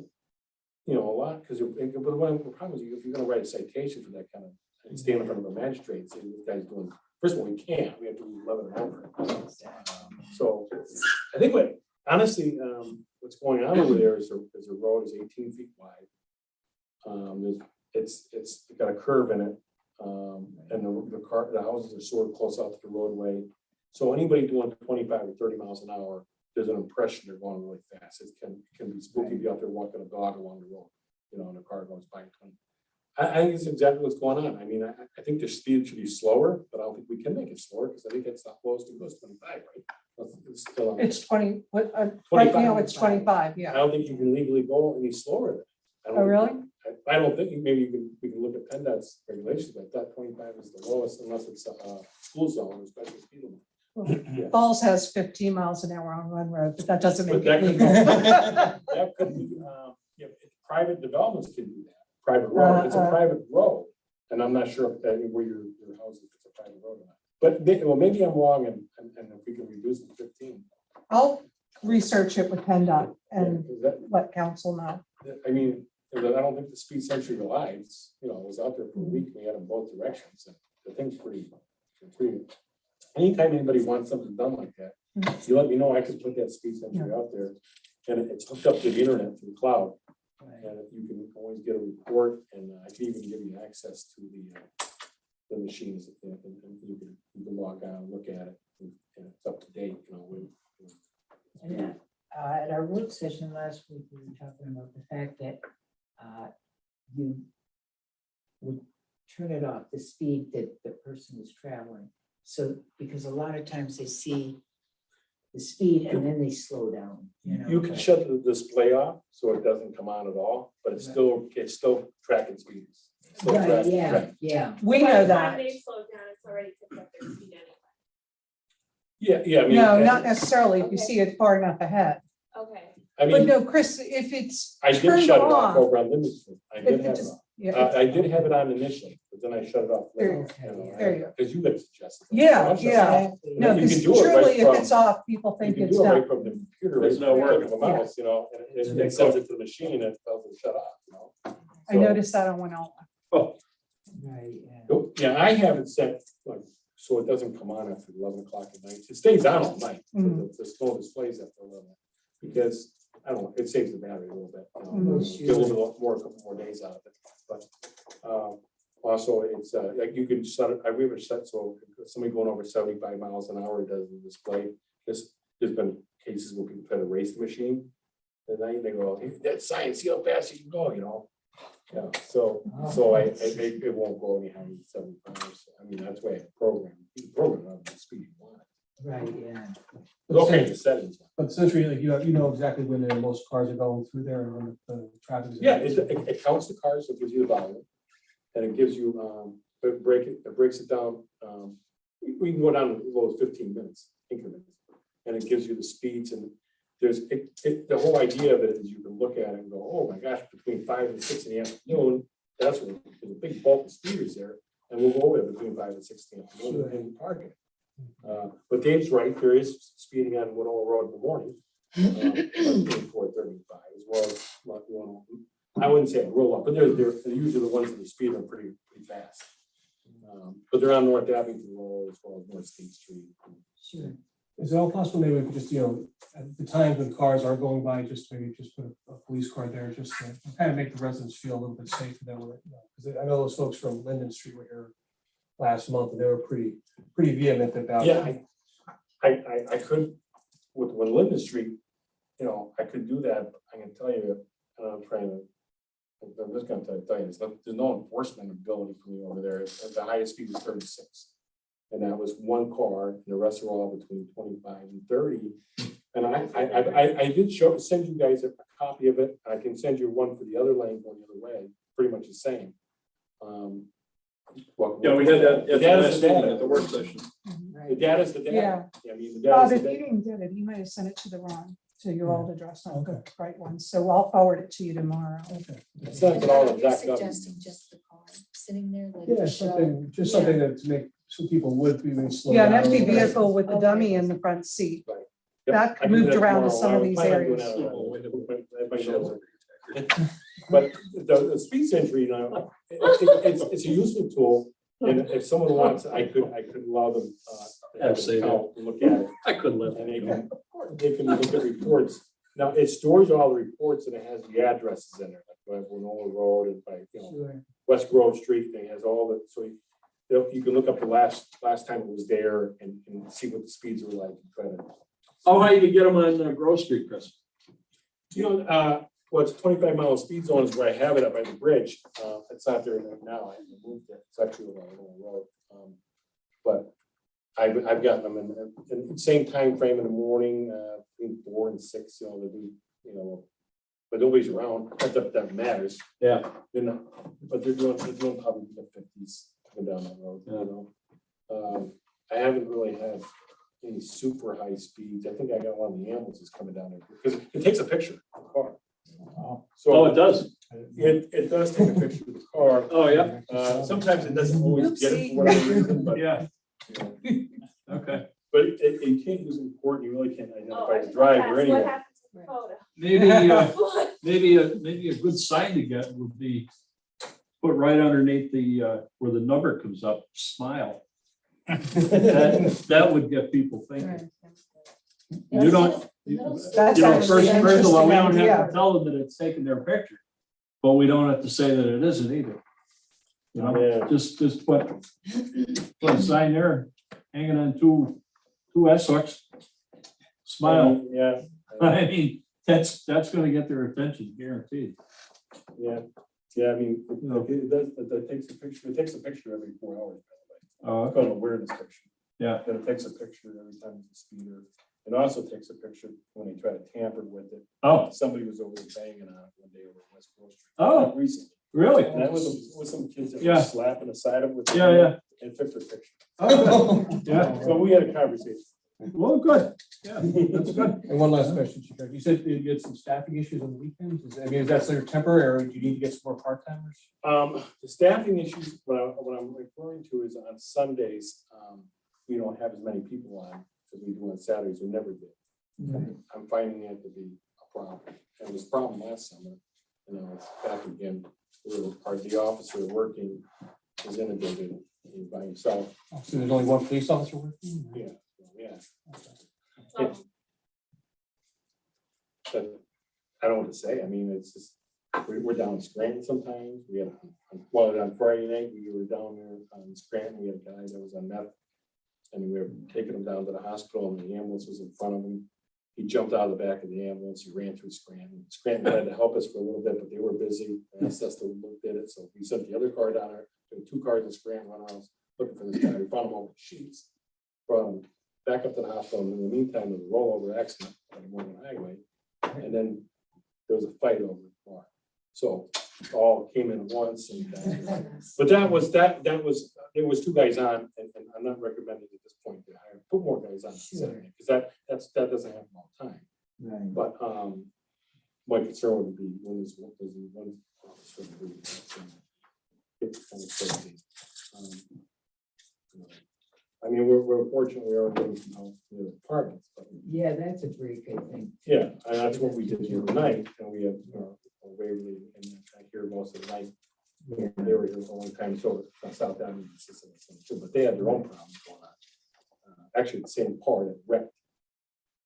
you know, a lot, because but one of the problems is if you're gonna write a citation for that kind of, and stand in front of a magistrate and say, this guy's doing, first of all, we can't, we have to read 11 and over. So I think honestly, what's going on over there is the road is 18 feet wide. It's got a curve in it, and the houses are sort of close out to the roadway. So anybody doing 25 or 30 miles an hour, there's an impression they're going really fast. It can be spooky to be out there walking a dog along the road, you know, and a car goes by 20. I think it's exactly what's going on. I mean, I think the speed should be slower, but I don't think we can make it slower because I think that's not close to goes 25, right? It's still on. It's 20, right 25. now it's 25, I yeah. don't think you can legally go any slower than. I don't Oh, really? I don't think, maybe we can look at PennDOT's regulations, but that 25 is the lowest unless it's a school zone or special speed limit. Yeah. Falls has 15 miles an hour on one road, but that doesn't But make that it could, legal. that could be, private developments can do that, private road, it's a private road. And I'm not sure if that, where your house is, if it's a private road or not. But, well, maybe I'm wrong and if we can reduce it to 15. I'll research it with PennDOT and Yeah, 'cause that- let council know. I mean, I don't think the speed sentry relies, you know, I was out there for a week, we had them both directions, and the thing's pretty. Anytime anybody wants something done like that, you let me know, I can put that speed sentry out there, and it's hooked up to the internet through the cloud. And you can always get a report, and I can even give you access to the machines, and you can log on, look at it, and it's up to date, you know. And, at our work session last week, we were talking about the fact that you would turn it off, the speed that the person is traveling. So, because a lot of times they see the speed and then they slow down, you know. You can shut the display off, so it doesn't come on at all, but it's still tracking speeds. Still Right, tracking, yeah, right. yeah. We know that. When they slow down, it's already picked up their speed anyway. Yeah, I mean. No, not necessarily if you see it far enough ahead. Okay. I But mean, no, Chris, if it's I did turned shut it off off, over on Linden Street. I if did it have it just, on. yeah, I did have it on initially, but then I shut it off. There you go. There you go. Because you had suggested. that. Yeah, So I shut it yeah. off. no, You can because do it right truly, if from- it's off, people You think can it's do it right done. from the computer. There's right no from the work. click of a mouse, you know, and it sends it to the machine and it tells it to shut off, you know. I So- noticed that on Winona. Right, yeah. Nope. Yeah, I have it set, like, so it doesn't come on after 11 o'clock at night. It stays on all night. But the slow displays after 11. Because, I don't know, it saves the battery a little bit. You know, get a little bit more, a couple more days out of it. But also, it's like you can set it, we have it set so if somebody going over 75 miles an hour does the display. There's been cases where people try to race the machine. And then they go, hey, that's science, see how fast you can go, you know. Yeah, so it won't go any higher than 75. So, I mean, that's why I program. You can program it up to the speed you want. Right, yeah. There's all kinds of settings. But essentially, like, you know exactly when the most cars are going through there and when the traffic is. Yeah, it counts the cars, so it gives you the volume. And it gives you, it breaks it down. We can go down to as low as 15 minutes increments. And it gives you the speeds and the whole idea of it is you can look at it and go, oh my gosh, between 5 and 6 in the afternoon, that's when there's a big bulk of speeders there, and we'll go over between 5 and 6 in the afternoon and park it. But Dave's right, there is speeding on Woodall Road in the morning, 4:35, as well as, I wouldn't say a roll up, but they're usually the ones that are speeding pretty fast. But they're on North Abington Road as well as North State Street. Sure. Is it all possible maybe we could just, at the times when cars are going by, just maybe just put a police car there, just to kind of make the residents feel a little bit safer that way? Because I know those folks from Linden Street were here last month and they were pretty vehement about. Yeah, I could, with Linden Street, I could do that, but I can tell you, I'm just gonna tell you, there's no enforcement ability for me over there. The highest speed is 36. And that was one car, and the rest are all between 25 and 30. And I did send you guys a copy of it. I can send you one for the other lane going the other way, pretty much the same. Yeah, we had that The at the data's last the meeting data. at the work session. The data's the data. Yeah. I mean, the Bob, data's if the you data. didn't get it, he might have sent it to the wrong, to your old address, not the right one. So I'll forward it to you tomorrow. It says it all Are you exact up. suggesting just the car sitting there? Like Yeah, to show- something that to make, so people would be slow Yeah, an down. empty vehicle with the dummy in the front seat. Yep, That I can do moved that around to tomorrow. some of I these plan on doing areas. that. Everybody knows it. But the speed sentry, it's a useful tool, and if someone wants, I could allow them to have Say an that. account and look at it, I couldn't live. and they can look at reports. Now, it stores all the reports and it has the addresses in there, like Winona Road and by, Sure. West Grove Street, it has all the, so you can look up the last time it was there and see what the speeds were like. And try to, Oh, how you can get them on Grove Street, Chris? well, it's a 25-mile speed zone is where I have it up by the bridge. It's not there right now. I haven't moved it. It's actually on the road. But I've gotten them in the same time frame in the morning, between 4 and 6. To do, but nobody's around. Not that matters. Yeah. But they're doing probably the 50s coming down that road. I haven't really had any super high speeds. I think I got one of the ambulances coming down there because it takes a picture of the car. So it does. It does take a picture of the car. Oh, yeah. Sometimes it doesn't always get it for whatever reason, but. Yeah. Okay. But you can't use it in court. You really can't Oh, identify the driver What anyway. happens to the photo? Maybe a good sign to get would be put right underneath where the number comes up, smile. That would get people thinking. You don't, That's first actually an of all, we don't interesting have idea. to tell them that it's taken their picture, but we don't have to say that it isn't either. Yeah. Just put a sign there, hanging on two S-hooks. Smile. Yeah. I mean, that's gonna get their attention, guaranteed. Yeah. I mean, it takes a picture. It takes a picture every 4 hours. Oh, It's called an awareness picture. Yeah. But it takes a picture every time it's a speeder. It also takes a picture when they try to tamper with it. Oh, Somebody was over there banging on it one day over West Grove Street. Oh. Recently. really? And that was some kids that Yeah. were slapping the side of it. with Yeah. And took their picture. Oh, yeah. So we had a conversation. Well, good. Yeah, that's good. And one last question, Chief. You said you had some staffing issues on the weekends. Is that sort of temporary, or do you need to get some more part-timers? The staffing issues, what I'm referring to is on Sundays, we don't have as many people on as we do on Saturdays. We never did. I'm finding it to be a problem. And it was a problem last summer. It's back again. The officer working is inundated. He's by himself. So there's only one police officer working? Yeah. Um, But I don't know what to say. I mean, it's just, we're down in Scranton sometimes. We had, on Friday night, we were down there on Scranton. We had a guy that was on meth. And we were taking him down to the hospital and the ambulance was in front of him. He jumped out of the back of the ambulance. He ran through Scranton. Scranton had to help us for a little bit, but they were busy. And asked us to look at it. So we sent the other car down there. There were 2 cars in Scranton running around looking for this guy. We found him over the sheets. Brought him back up to the hospital. And in the meantime, there was a rollover accident on the Morgan Highway. And then there was a fight over the car. So it all came in at once. And, but there was 2 guys on, and I'm not recommending at this point to hire, put more guys on, because that doesn't happen all the time. Right. But, my concern would be when there's one officer. It's kind of crazy. You know, I mean, we're fortunate we are getting some help from the departments, but Yeah, that's a very good thing. yeah, and that's what we did here tonight, and we have, Waverly, and I hear most of the night. They were here for a long time, so South Down, too, but they had their own problems going on. Actually, the same part that wrecked,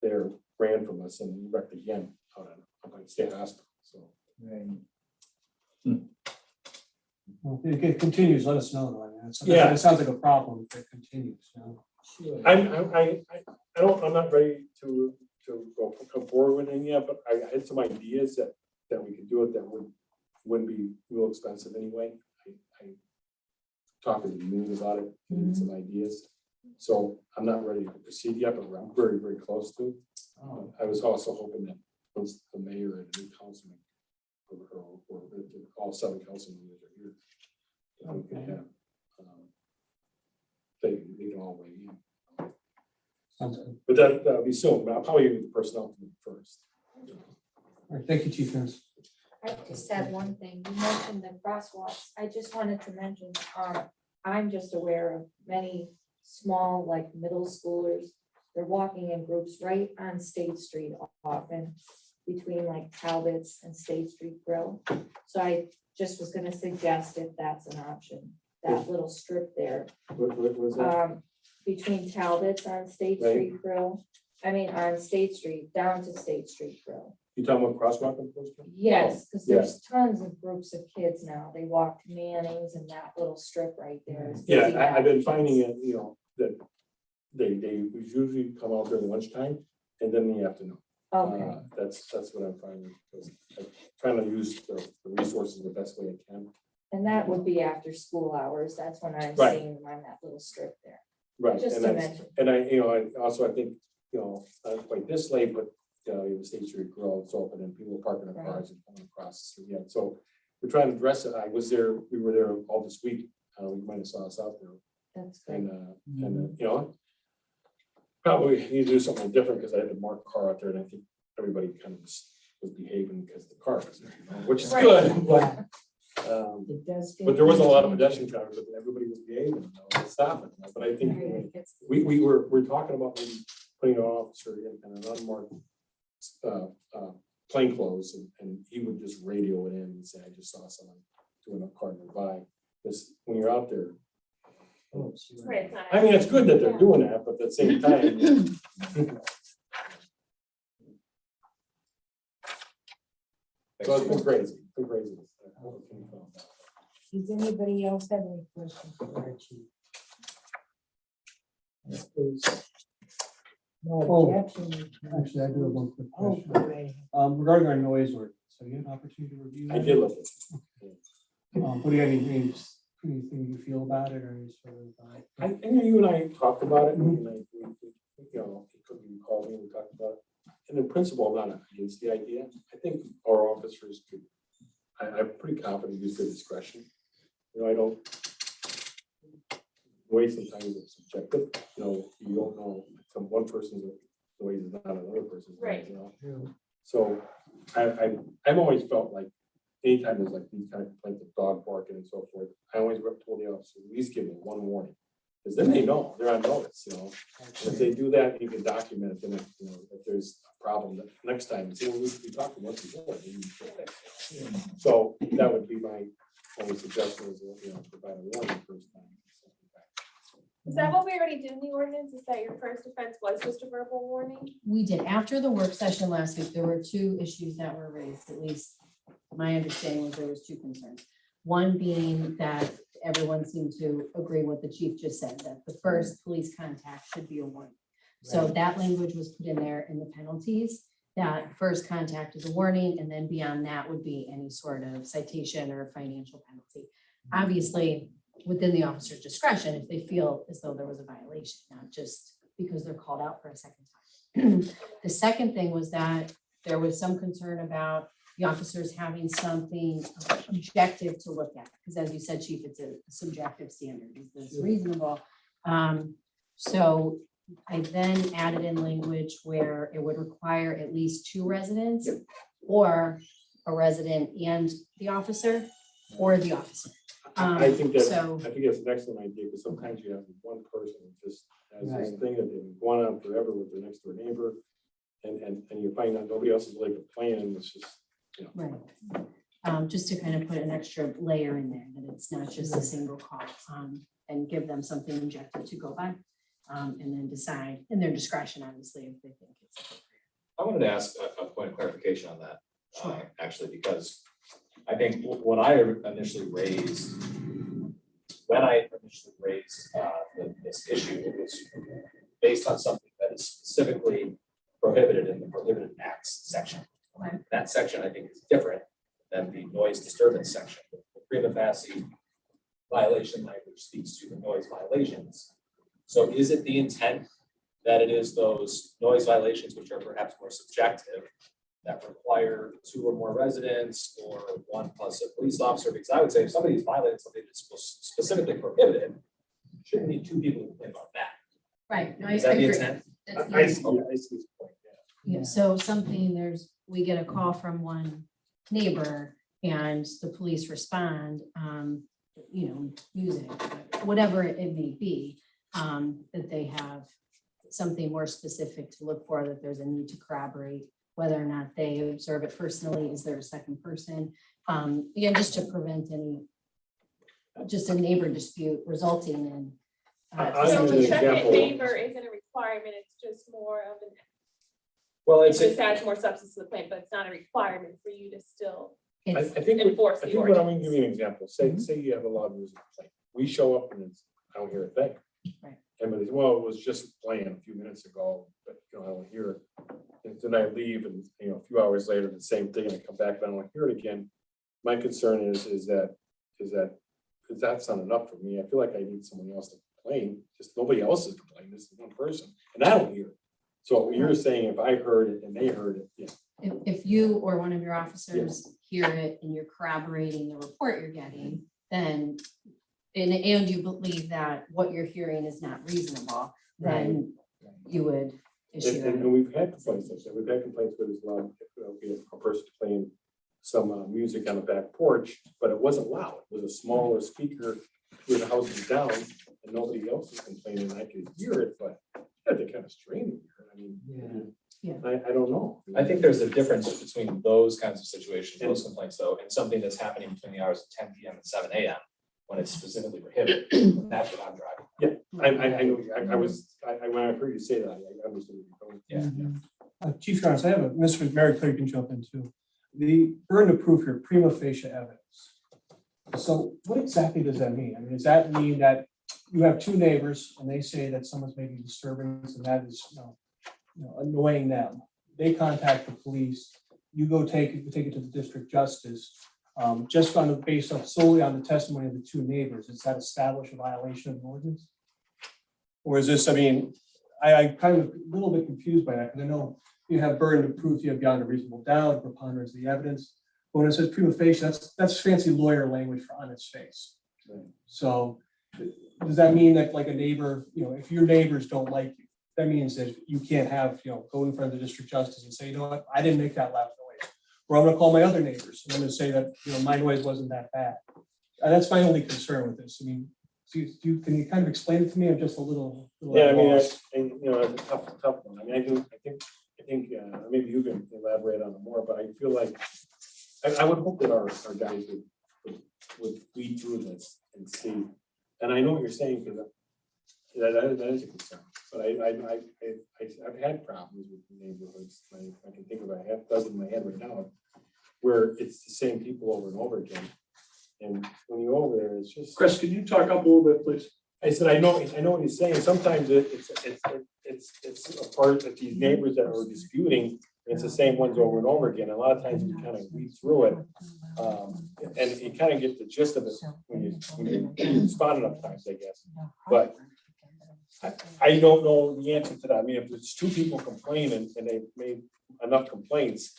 there ran from us and wrecked again out on State Hospital, so. Right. Well, if it continues, let us know, though. I mean, Yeah. it sounds like a problem if it continues, you know? Sure. I'm not ready to come forward with any yet, but I had some ideas that we could do it that wouldn't be real expensive anyway. I talked to the union about it, and some ideas. So I'm not ready to proceed yet, but I'm very, very close to. I was also hoping that once the mayor and the new councilman or all 7 council members are here, that we could have, they can all weigh in. Sounds good. But that'll be soon, but I'll probably do the personnel committee first. All right, thank you, Chief Vance. I just had one thing. You mentioned the crosswalks. I just wanted to mention, I'm just aware of many small, like middle schoolers. They're walking in groups right on State Street often between like Talbot's and State Street Grill. So I just was gonna suggest if that's an option, that little strip there. What was that? Between Talbot's on State Right. Street Grill. I mean, on State Street, down to State Street Grill. You talking about crosswalk enforcement? Yes, because Yeah. there's tons of groups of kids now. They walk to Manning's and that little strip right there is. Yeah, busy I've been now. finding it, that they usually come out during lunchtime and then in the afternoon. Okay, That's what I'm finding, because I'm trying to use the resources the best way I can. and that would be after school hours. That's when I'm Right. seeing them on that little strip there. Right, Just and to that's, mention. and I think, not quite this late, but, the State Street Grill, it's open and people are parking their cars and coming across. So, yeah, so we're trying to address it. We were there all this week. You might have saw us out there. That's good. And, probably need to do something different because I had to mark car out there and I think everybody kind of was behaving because the car was there, which is Right. good, but, It does. but there was a lot of pedestrian traffic, but everybody was behaving, stopping. But I think we're talking about maybe putting an officer in an unmarked plain clothes and he would just radio it in and say, I just saw someone doing a car nearby. Because when you're out there, Oh, sure. Right, it's not- I mean, it's good that they're doing that, but at the same time. So it's been crazy, Does anybody else have any questions for our chief? Yes, please. No Oh, objection. Actually, I do have one quick Oh, question. go right ahead. Regarding our noise ordinance, so you had an opportunity to review. I that? did look at it. What do you have, anything you feel about it or any sort of? I think you and I talked about it, and like, you called me, we talked about it. And in principle, I'm not against the idea. I think our officers could, I'm pretty confident use their discretion. I don't. Way sometimes it's subjective, you don't know, from one person's ways is not another person's. Ways, Right. So I've always felt like anytime there's like these kind of complaints of dog barking and so forth, I always told the officer, at least give them one warning. Because then they know, they're on notice, And if they do that, you can document it, then, if there's a problem, that next time, see, well, we talked to once before. Maybe we should fix it. So that would be my only suggestion is, provide a warning first time. Is that what we already did in the ordinance? Is that your first offense was just a verbal warning? We did. After the work session last week, there were 2 issues that were raised, at least my understanding was there was 2 concerns. One being that everyone seemed to agree what the chief just said, that the first police contact should be a warning. So that language was put in there in the penalties, that first contact is a warning, and then beyond that would be any sort of citation or financial penalty. Obviously, within the officer's discretion, if they feel as though there was a violation, not just because they're called out for a second time. The second thing was that there was some concern about the officers having something objective to look at, because as you said, chief, it's a subjective standard. Is this reasonable? So I then added in language where it would require at least 2 residents or a resident and the officer or the officer. I think that's So, an excellent idea, because sometimes you have one person who just has this thing that they've been going on forever with their next door neighbor. And you find out nobody else is like a plan, and it's just, right. Just to kind of put an extra layer in there, that it's not just a single call, and give them something objective to go by. And then decide in their discretion, obviously, if they think it's appropriate. I wanted to ask a point of clarification on that, actually, because I think when I initially raised this issue, it was based on something that is specifically prohibited in the prohibited acts section. Okay. That section, I think, is different than the noise disturbance section. The prima facie violation language speaks to the noise violations. So is it the intent that it is those noise violations, which are perhaps more subjective, that require 2 or more residents or 1 plus a police officer? Because I would say if somebody is violating something that's specifically prohibited, shouldn't need 2 people to think about that. Right. No, Is that the intent? That's the I see his point, Yeah, so something, we get a call from one neighbor and the police respond, music, whatever it may be, that they have something more specific to look for, that there's a need to corroborate whether or not they observe it personally. Is there a second person? Again, just to prevent just a neighbor dispute resulting in. I'll So use the an second example. neighbor isn't a requirement, it's just more of an, Well, it it's just adds more substance to the plan, but it's not a requirement for you to still I It's, think, enforce the what I'm gonna ordinance. give you an example. Say you have a loud music playing. We show up and I don't hear a thing. Right. And but well, it was just playing a few minutes ago, but I don't hear it. And then I leave and, a few hours later, the same thing, and I come back, and I don't hear it again. My concern is that that's not enough for me. I feel like I need someone else to complain. Just nobody else is complaining. This is one person, and I don't hear it. So you're saying if I heard it and they heard it, if you or one of your officers hear it and you're corroborating the report you're getting, then, and you believe that what you're hearing is not reasonable, then you would issue. and we've had complaints like that. We've had complaints with as well. A person playing some music on the back porch, but it wasn't loud. It was a smaller speaker where the house is down and nobody else is complaining. I could hear it, but they kind of strained it. I mean, I don't know. I think there's a difference between those kinds of situations, those complaints though, and something that's happening between the hours of 10 PM and 7 AM when it's specifically prohibited. That's what I'm driving. I know, when I heard you say that, I understood. Chief Jones, I have Mr. Mary Claire can jump in too. The burden of proof here, prima facie evidence. So what exactly does that mean? I mean, does that mean that you have 2 neighbors and they say that someone's making disturbance and that is, annoying them? They contact the police, you go take it to the district justice, just based solely on the testimony of the 2 neighbors. Does that establish a violation of the ordinance? Or is this, I kind of a little bit confused by that, because I know you have burden of proof, you have beyond a reasonable doubt, preponderance of the evidence. But when it says prima facie, that's fancy lawyer language for on its face. So does that mean that like a neighbor, if your neighbors don't like you, that means that you can't have, go in front of the district justice and say, you know what, I didn't make that loud noise. Or I'm gonna call my other neighbors and I'm gonna say that, my noise wasn't that bad. And that's my only concern with this. I mean, can you kind of explain it to me? I'm just a little. Yeah, I mean, lost. it's a tough one. I mean, I think maybe you can elaborate on it more, but I feel like I would hope that our guys would read through this and see. And I know what you're saying, because that is a concern. But I've had problems with neighborhoods. I can think of a half dozen in my head right now, where it's the same people over and over again. And when you're over there, it's just. Chris, can you talk up a little bit, please? I said, I know what he's saying. Sometimes it's a part that these neighbors that are disputing, and it's the same ones over and over again. A lot of times we kind of weed through it. And you kind of get the gist of it when you respond enough times, I guess. But I don't know the answer to that. I mean, if it's 2 people complaining and they've made enough complaints,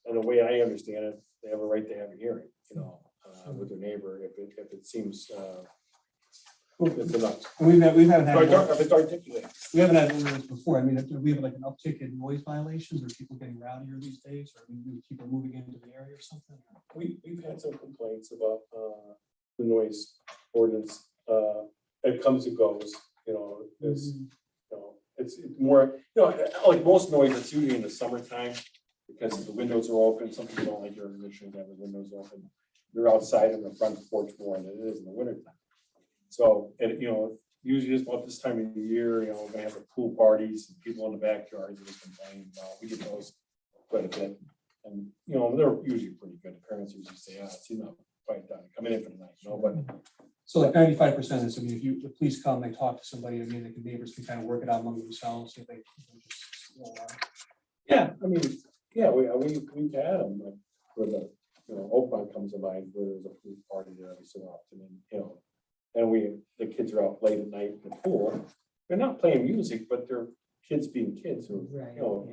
and the way I understand it, they have a right to have a hearing, with their neighbor if it seems It's enough. And we haven't had, If it's articulated. we haven't had one of those before. I mean, do we have like an uptick in noise violations or people getting rowdier these days, or people moving into the area or something? We've had some complaints about the noise ordinance. It comes and goes, it's more, like most noise, it's usually in the summertime because the windows are open. Some people don't like air conditioning, have the windows open. They're outside in the front porch more than it is in the wintertime. So, and usually just about this time of the year, we're gonna have the pool parties and people in the backyard just complain. We get those quite a bit. And, they're usually pretty good. The parents usually say, it's enough, fight done, come in for the night, but. So like 95% is, I mean, if the police come, they talk to somebody, I mean, the neighbors can kind of work it out among themselves, if they just. Yeah, I mean, yeah, we've had them, like, where Oakmont comes to mind, where there's a pool party there every so often, and the kids are out late at night in the pool. They're not playing music, but they're kids being kids who,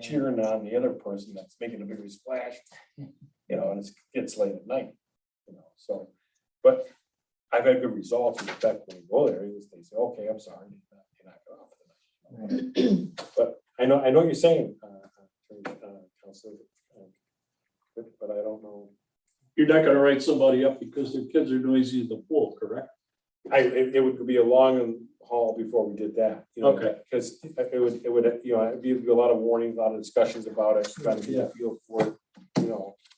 cheering on the other person that's making a bigger splash, and it gets late at night, so, but I've had good results. In fact, when we go there, they say, okay, I'm sorry, you knock it off for the night. But I know what you're saying, Counselor, but I don't know. You're not gonna write somebody up because their kids are noisy in the pool, correct? It would be a long haul before we did that. Okay. Because it would, it'd be a lot of warnings, a lot of discussions about it, trying to get a feel for it.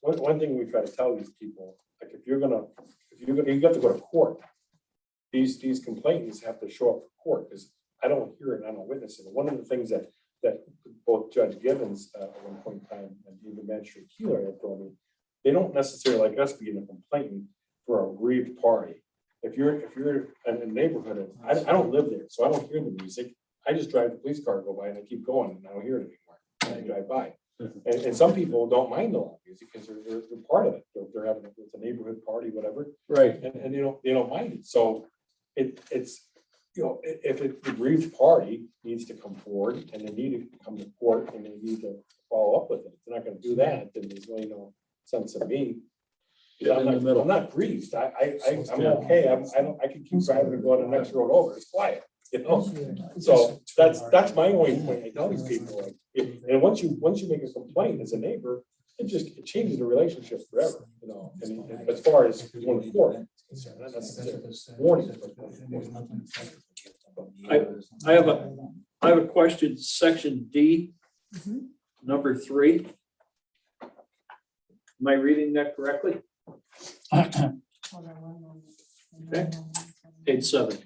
One thing we try to tell these people, like you have to go to court. These complainants have to show up for court because I don't hear it, I don't witness it. One of the things that both Judge Gibbons at one point in time and even Magistrate Keeler have told me, they don't necessarily like us being a complainant for a aggrieved party. If you're in a neighborhood, I don't live there, so I don't hear the music. I just drive the police car go by and I keep going and I don't hear it anymore. And I drive by. And some people don't mind the loud music because they're part of it. They're having it's a neighborhood party, whatever. Right. And they don't mind it. So it's if the aggrieved party needs to come forward and they need to come to court and they need to follow up with it. If they're not going to do that, then there's really no sense of me. I'm not grieved. I'm okay. I can keep driving and go on the next road over. It's quiet, So that's my only point. I tell these people, like, and once you make a complaint as a neighbor, it changes the relationship forever. And as far as going to court is concerned, that's warning. I have a question, section D, number 3. Am I reading that correctly? Okay. Page 7.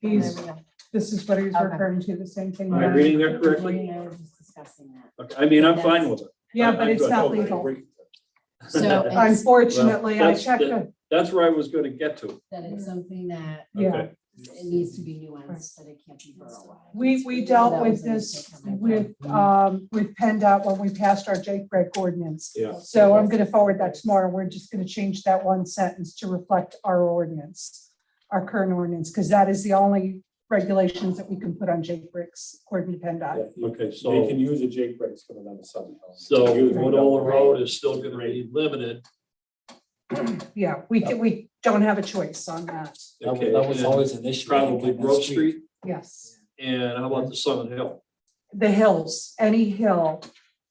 This is what he's referring to, the same thing. Am I reading that correctly? Okay. I mean, I'm fine with it. Yeah, but it's not Okay. legal. So it's- Unfortunately, I checked That's where I was going to get to. that it's something that yeah. Okay. it needs to be nuanced, that it can't be borough-wide. We dealt That with was a this mistake on my with part. PennDOT when we passed our Jake break ordinance. Yeah. So I'm gonna forward that tomorrow. We're just gonna change that one sentence to reflect our ordinance, our current ordinance, because that is the only regulations that we can put on Jake bricks according to PennDOT. Okay, so. They can use a Jake breaks coming down the south. So Woodall Road is still gonna be limited. Yeah, we don't have a choice on that. Okay, That was and always an issue. Probably Grove Street, Yes. and how about the Summit Hill? The hills, any hill,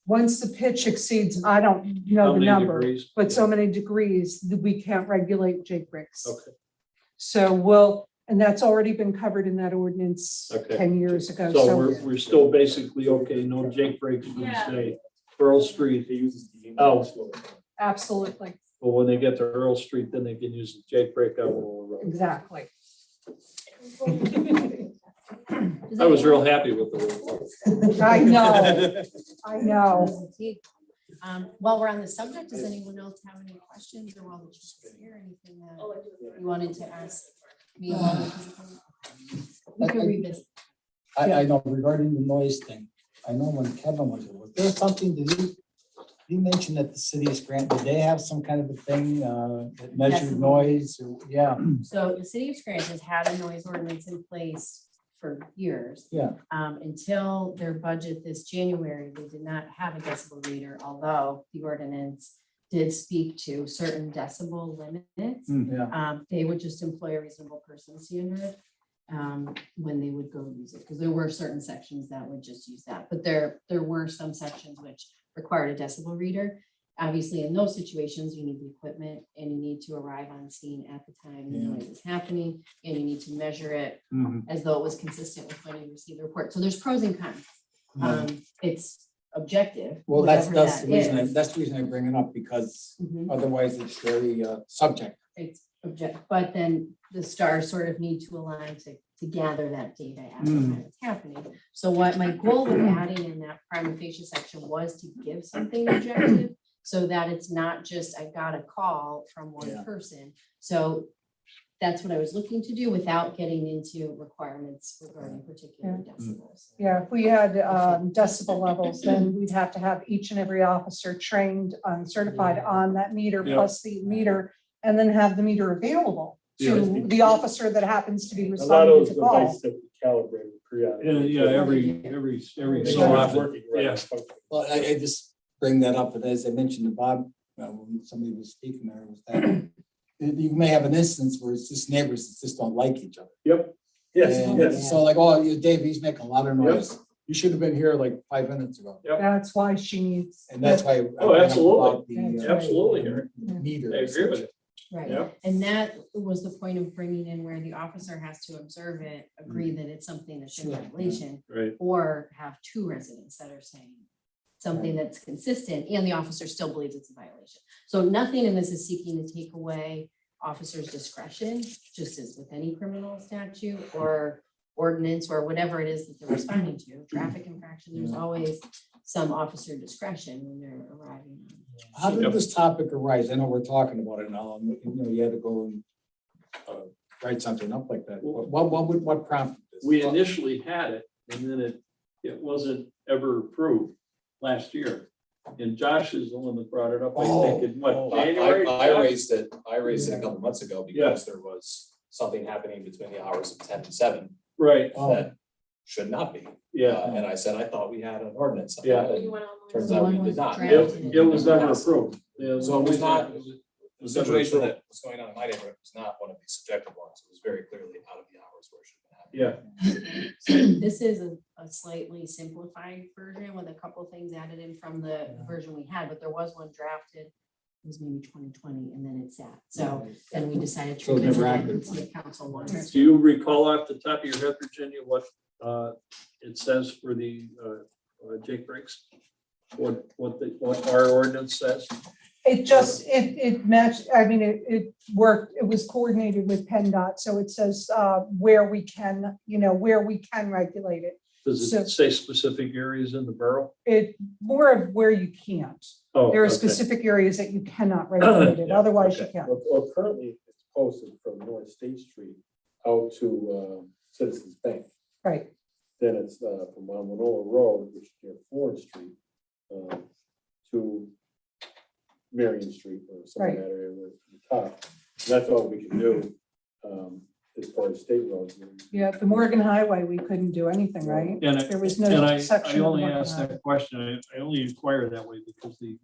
once the pitch exceeds, I don't know How the many number, degrees? but so many degrees that we can't regulate Jake bricks. Okay, So and that's already been covered in that ordinance Okay. 10 years ago. so we're still basically okay, no Jake breaks for the state. Earl Street, oh, Absolutely, well, when they get to Earl Street, then they can use the Jake break out Woodall Road. exactly. I was real happy with the. I know, I know. While we're on the subject, does anyone else have any questions or while we're just here, anything that you wanted to ask me? We can revisit. I know regarding the noise thing, I know when Kevin was there something, did he mention that the city is did they have some kind of a thing that measured noise? Yeah. So the city of Scranton has had a noise ordinance in place for years. Yeah. Until their budget this January, they did not have a decibel reader, although the ordinance did speak to certain decibel limits. Yeah. They would just employ a reasonable person standard when they would go use it, because there were certain sections that would just use that, but there were some sections which required a decibel reader. Obviously, in those situations, you need the equipment and you need to arrive on scene at the time the Yeah. noise is happening, and you need to measure it Mhm. as though it was consistent with when you received the report. So there's pros and cons. Yeah. It's objective. Well, that's whatever the reason, that is. that's the reason I bring it up, because Mhm. otherwise it's very subjective. It's objective, but then the stars sort of need to align to gather that data at the time it's happening. So what my goal with adding in that prima facie section was to give something objective, so that it's not just, I got a call from one Yeah. person. So that's what I was looking to do without getting into requirements regarding particular decibels. Yeah, if we had decibel levels, then we'd have to have each and every officer trained, certified on that meter Yeah. plus the meter, and then have the meter available Yeah. to the officer that happens to be A lot of responding those to the call. devices that we calibrated periodically. Yeah, every They so weren't often, working right, yeah. functioning. Well, I just bring that up, but as I mentioned to Bob, when somebody was speaking there, was that you may have an instance where it's just neighbors that just don't like each other. Yep, yes, And yes. So like, oh, Dave, he's making a lot of noise. You should have been here like 5 minutes ago. That's why she needs. And that's why. I Oh, bring up absolutely. about the, That's Absolutely, Eric. Meter. I agree with you. Right, Yeah. and that was the point of bringing in where the officer has to observe it, agree that it's something that's in Sure, yeah. violation, Right. or have two residents that are saying something that's consistent, and the officer still believes it's a violation. So nothing in this is seeking to take away officer's discretion, just as with any criminal statute or ordinance or whatever it is that they're responding to, traffic infraction, there's always some officer discretion when they're arriving. How did this topic arise? I know we're talking about it now, and you had to go and write something up like that. What prompted this? We initially had it, and then it wasn't ever approved last year. And Josh is the one that brought it up, I think, in what, January? I raised it a couple months ago Yeah. because there was something happening between the hours of 10 and 7 Right, that should not be. yeah. And I said, I thought we had an ordinance. on Yeah. that, and Turns So out we one did was not. drafted. It was never approved. Yeah, So it was not- The was never situation approved. that was going on in my neighborhood was not one of these subjective ones. It was very clearly out of the hours where it should have been happening. Yeah, So this is a slightly simplified version with a couple things added in from the version we had, but there was one drafted. It was maybe 2020, and then it sat, so then we decided So to it's never revisit it active. and see if council wants. do you recall off the top of your head, Virginia, what it says for the Jake breaks? What our ordinance says? It just, it matched, I mean, it worked, it was coordinated with PennDOT, so it says where we can, where we can regulate it. Does So- it say specific areas in the borough? It, more of where you can't. Oh, There are okay. specific areas that you cannot regulate it, Yeah, otherwise you okay. can. Well, currently it's posted from North State Street out to Citizens Bank. Right, Then it's from Manola Road, which is near Florence Street, to Marion Street or some of Right. that area where the top. And that's all we can do as far as state roads. yeah, the Morgan Highway, we couldn't do anything, right? And There was And no I section. of only Morgan asked Highway. that question, I only inquire that way because the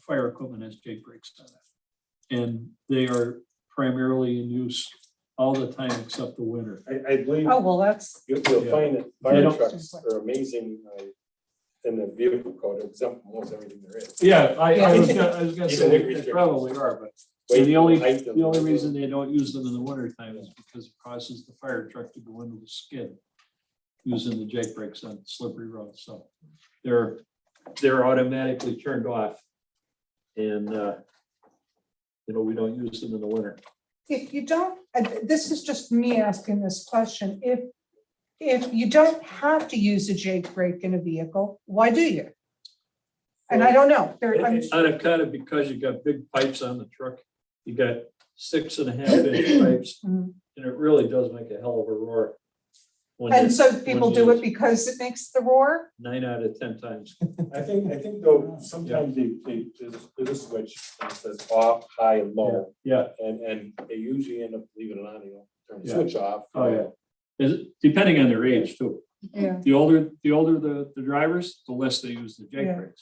fire equipment has Jake brakes on it. And they are primarily in use all the time except the winter. I believe Oh, well, that's, you'll Yeah. find that They fire don't- trucks are amazing in the vehicle code, exempt from almost everything there is. Yeah, I was Even gonna with say, they restrictions. probably are, but Weight, the only height of reason they don't use them in the winter time is because it causes the fire truck to go into the skid using the Jake brakes on slippery roads, so they're automatically turned off. And, we don't use them in the winter. if you don't, this is just me asking this question, if you don't have to use a Jake brake in a vehicle, why do you? And I don't know, I'm, On account of because you got big pipes on the truck, you got 6.5-inch pipes, Mhm. and it really does make a hell of a roar. when and you- so people when do you- it because it makes the roar? 9 out of 10 times. I think though, sometimes there's a switch that says off, high and low. Yeah, And they usually end up leaving it on, turn the Yeah. switch off. oh, yeah. Depending on their age too. Yeah. The older the drivers, the less they use the Jake Yeah. brakes.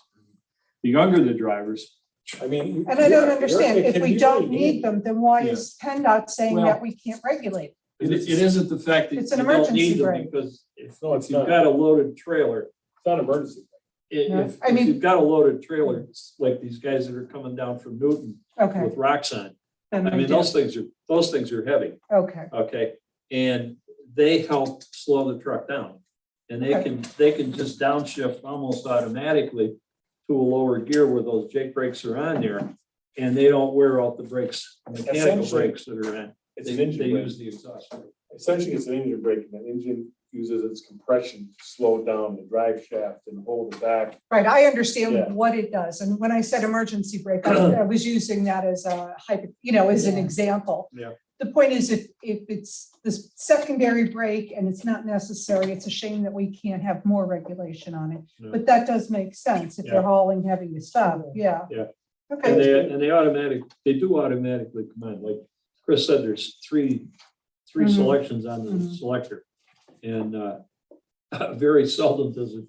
The younger the drivers, I mean. And I don't yeah, understand, it if can we be don't really need them, then why is PennDOT saying Well- that we can't regulate? It isn't the fact that It's an you don't emergency need them, brake. because No, if it's you've not. got a loaded trailer, It's not an emergency. No, if I mean- you've got a loaded trailer, it's like these guys that are coming down from Newton Okay. with rocks on. then I they mean, do. those things are heavy, Okay, okay? And they help slow the truck down. And they can just downshift almost automatically to a lower gear where those Jake brakes are on there. And they don't wear out the brakes, mechanical Essentially, brakes that are on. It's They an engine brake. use the exhaust brake. Essentially, it's an engine brake, and the engine uses its compression to slow down the drive shaft and hold it back. right, I Yeah. understand what it does, and when I said emergency brake, I was using that as a as an example. Yeah. The point is, if it's this secondary brake and it's not necessary, it's a shame that we can't have more regulation on it. Yeah. But that does make sense if they're Yeah. hauling heavy stuff, yeah. Yeah. Okay. And they do automatically come on, like Chris said, there's three Mhm. selections on the Mhm. selector. And very seldom does it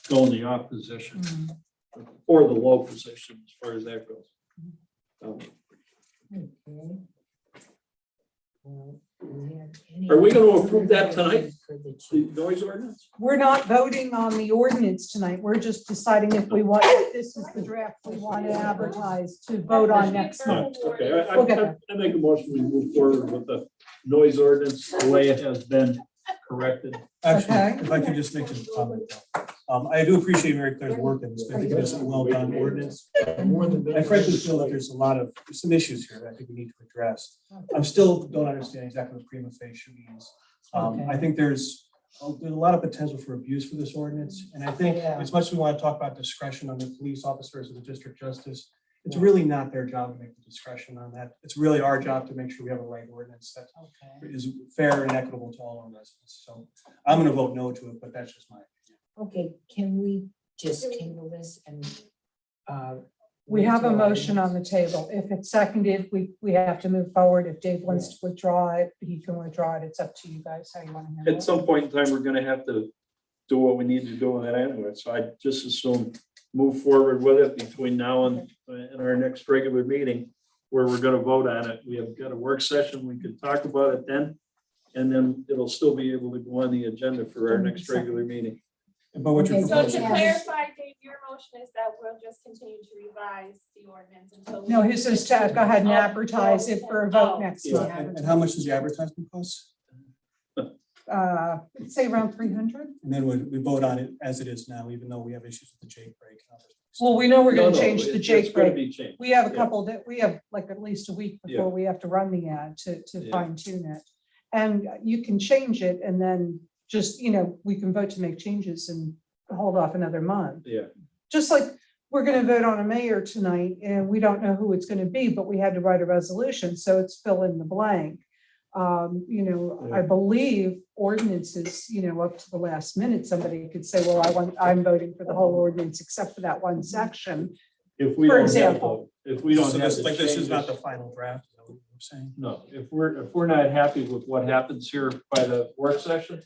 go in the off position Mhm. or the low position as far as that goes. Um, Okay. Well, do we have any Are we gonna other approve that tonight? questions for the The chief? noise ordinance? We're not voting on the ordinance tonight, we're just deciding if we want, if this is the draft we want to advertise to vote on next month. Okay, We'll get there. I make a motion, we move forward with the noise ordinance the way it has been corrected. Actually, Okay. if I could just make a comment. I do appreciate Mary Claire's work in this. I think it's a well-done ordinance. I frankly feel that there's some issues here that I think we need to address. I'm still don't understand exactly what prima facie means. I think there's a lot of potential for abuse for this ordinance. And I think Yeah. as much as we want to talk about discretion on the police officers or the district justice, it's really not their job to make the discretion on that. It's really our job to make sure we have a right ordinance that Okay. is fair and equitable to all our residents. So I'm gonna vote no to it, but that's just my opinion. Okay, can we just table this and? We have a motion on the table. If it's seconded, we have to move forward. If Dave wants to withdraw it, he can withdraw it. It's up to you guys how you want to handle At it. some point in time, we're gonna have to do what we need to do in that anyway, so I just assume move forward with it between now and our next regular meeting, where we're gonna vote on it. We have got a work session, we could talk about it then, and then it'll still be able to go on the agenda for our next regular meeting. But what you're Okay, So to proposing, clarify, Dave, your motion is that we'll just continue to revise the ordinance until. No, his is to go ahead and advertise it for a vote next Yeah. month. and how much does the advertisement cost? Say around 300. And then we vote on it as it is now, even though we have issues with the Jake break. and other things. Well, we know we're No, gonna no, change the it's Jake gonna break. be changed. We have a Yeah. couple that, we have like at least a week Yeah. before we have to run the ad to Yeah. fine tune it. And you can change it and then just, we can vote to make changes and hold off another month. Yeah, Just like we're gonna vote on a mayor tonight and we don't know who it's gonna be, but we had to write a resolution, so it's fill in the blank. I believe ordinances, up to the last minute, somebody could say, well, I'm voting for the whole ordinance except for that one section. if we For don't have example. to, if we don't So have this, to like, this is change not the it- final draft, is that what you're saying? No, if we're not happy with what happens here by the work session,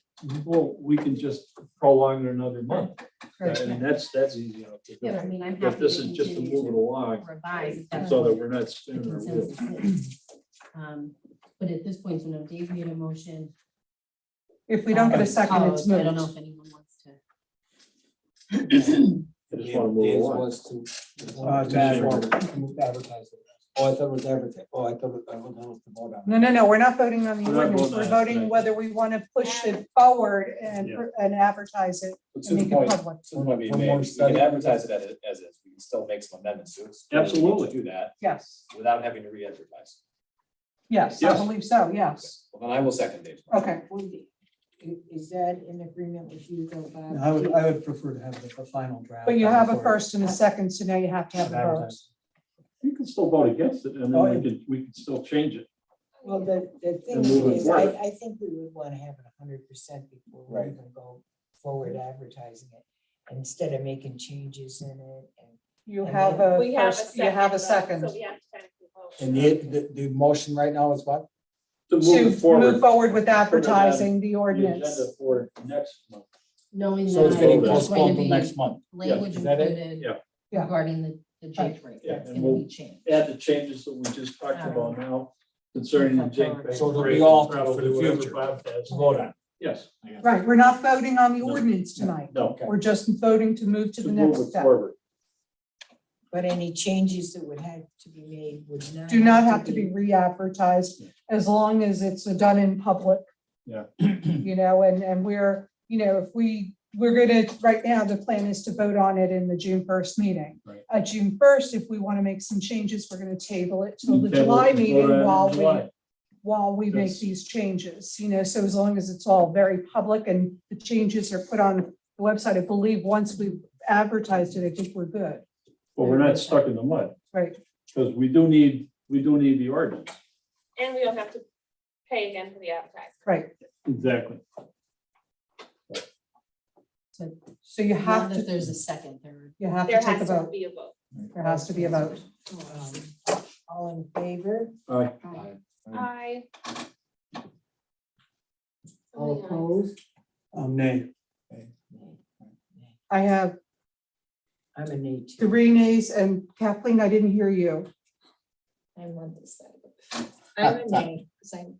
well, we can just prolong it another month. And that's easy enough to do. Yeah, I mean, I'm But happy this to is just to continue move it to along, revise if that's so that what we're not the spinning our consensus wheels. is. But at this point, Dave made a motion. If we don't get a second, it's I don't know moved. if anyone wants to. I just wanna move along. To advertise it. Oh, I thought it was everything. Oh, I thought I was the vote on. No, we're not voting on the We're not ordinance. voting We're on it voting tonight. whether we want to push it forward and Yeah. advertise it But to and the make it point, public. to the point being One made, more we study. can advertise it as is, we can still make some amendments to it. Absolutely. Do that Yes, without having to re-advertise. yes, I Yes. believe so, yes. Well, then I will second Dave's. motion. Okay, Is that in agreement with you though, Bob? I would prefer to have the final draft. but you have a before first and a second, so now you have to have a vote. advertise. You can still vote against it, and Oh, then yeah. we could still change it. Well, the thing And move it is, forward. I think we would want to have it 100% before we Right. even go forward advertising it. Instead of making changes in it and. You And have then- a We have a first, you have a second, second. so we have to technically vote. And the motion right now is what? To To move it forward. move forward with Put it on advertising the the ordinance. agenda for next month. Knowing So it's that getting there's going postponed to till be next month. language Is that it? included Yeah. Yeah. regarding the the Jake rate, Yeah, that's and gonna we'll be changed. add the changes that we just talked about now concerning the Jake. So it'll be altered for the future. Vote on. Yes. Right, we're not voting on the No. ordinance tonight. No. We're just voting to move to To the move next it step. forward. But any changes that would have to be made would not. Do not have to be re-advertised as long as it's done in public. Yeah. You know, and we're, you know, if we're gonna, right now, the plan is to vote on it in the June 1st meeting. Right. At June 1st, if we want to make some changes, we're gonna table it till the Table it, July vote meeting on it in while July. we make Yes. these changes, you know, so as long as it's all very public and the changes are put on the website, I believe once we've advertised it, I think we're good. But we're not stuck in the mud, Right. because we do need the ordinance. And we don't have to pay again for the advertising. Right. Exactly. So you have Not if to, there's a second, third. you have to There take a has to vote. be a vote. There has to be a vote. All in favor, Aye. I. all opposed? Nay. I have I'm a nay too. 3 nays, and Kathleen, I didn't hear you. I'm on this side. I'm a nay, because I'm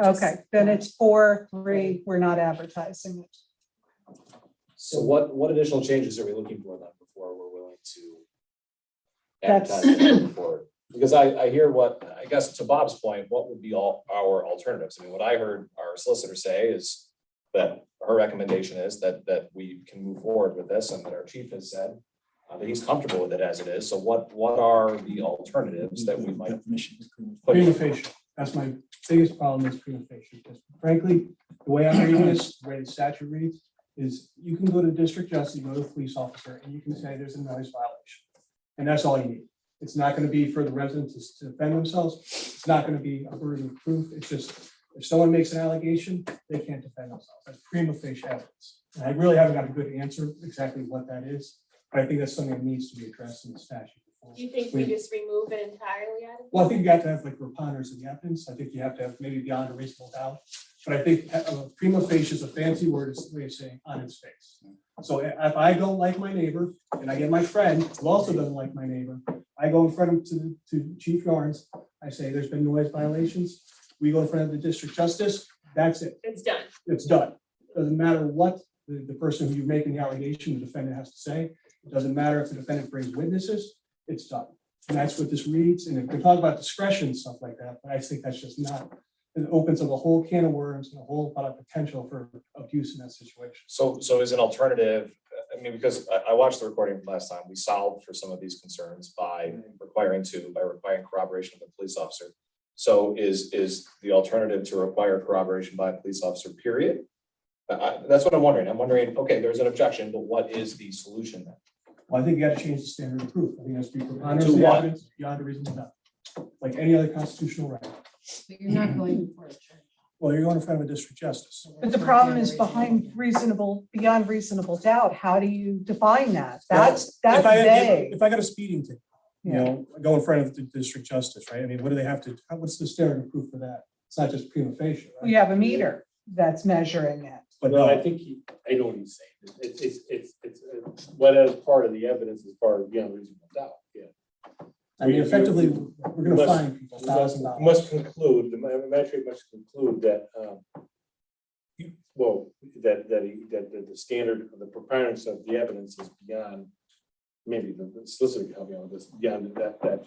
just. Okay, then it's 4-3, we're not advertising it. So what additional changes are we looking for then before we're willing to That's- advertise it moving forward? Because I hear what, I guess to Bob's point, what would be all our alternatives? I mean, what I heard our solicitor say is that her recommendation is that we can move forward with this, and that our chief has said that he's comfortable with it as it is. So what are the alternatives that we might put Prima in? facie, that's my biggest problem is prima facie, because frankly, the way I'm reading this, the way the statute reads, is you can go to district justice, you go to a police officer, and you can say there's a noise violation. And that's all you need. It's not gonna be for the residents to defend themselves, it's not gonna be a burden of proof, it's just, if someone makes an allegation, they can't defend themselves, that's prima facie evidence. And I really haven't got a good answer exactly what that is, but I think that's something that needs to be addressed in the statute. before Do you think we just remove it entirely out of? Well, I think you have to have like preponderance of the evidence. I think you have to have maybe beyond a reasonable doubt. But I think prima facie is a fancy word, it's a way of saying on its face. So if I don't like my neighbor and I get my friend who also doesn't like my neighbor, I go in front of to Chief Yarns, I say, there's been noise violations. We go in front of the district justice, that's it, It's done. it's done. Doesn't matter what the person who you're making the allegation, the defendant has to say. It doesn't matter if the defendant brings witnesses, it's done. And that's what this reads, and if we talk about discretion and stuff like that, but I think that's just not, it opens up a whole can of worms and a whole lot of potential for abuse in that situation. So is an alternative, I mean, because I watched the recording last time, we solved for some of these concerns by requiring corroboration of the police officer. So is the alternative to require corroboration by a police officer, period? That's what I'm wondering. I'm wondering, okay, there's an objection, but what is the solution then? Well, I think you got to change the standard of proof. I think it has to be preponderance To of the what? evidence beyond a reasonable doubt, like any other constitutional right. But you're not going before a judge. Well, you're going in front of a district justice. But the problem is beyond reasonable doubt, how do you define that? That's vague. If I got a speeding ticket, you know, I go in front of the district justice, right? I mean, what do they have to, what's the standard of proof for that? It's not just prima facie, We right? have a meter that's measuring it. But No, no, I think I know what he's saying. It's what as part of the evidence as far as beyond reasonable doubt, yeah. I mean, effectively, we're gonna Must- fine people $1,000. Must conclude, the magistrate must conclude that, that the standard, the preponderance of the evidence is beyond, maybe the solicitor can help me out with this, beyond that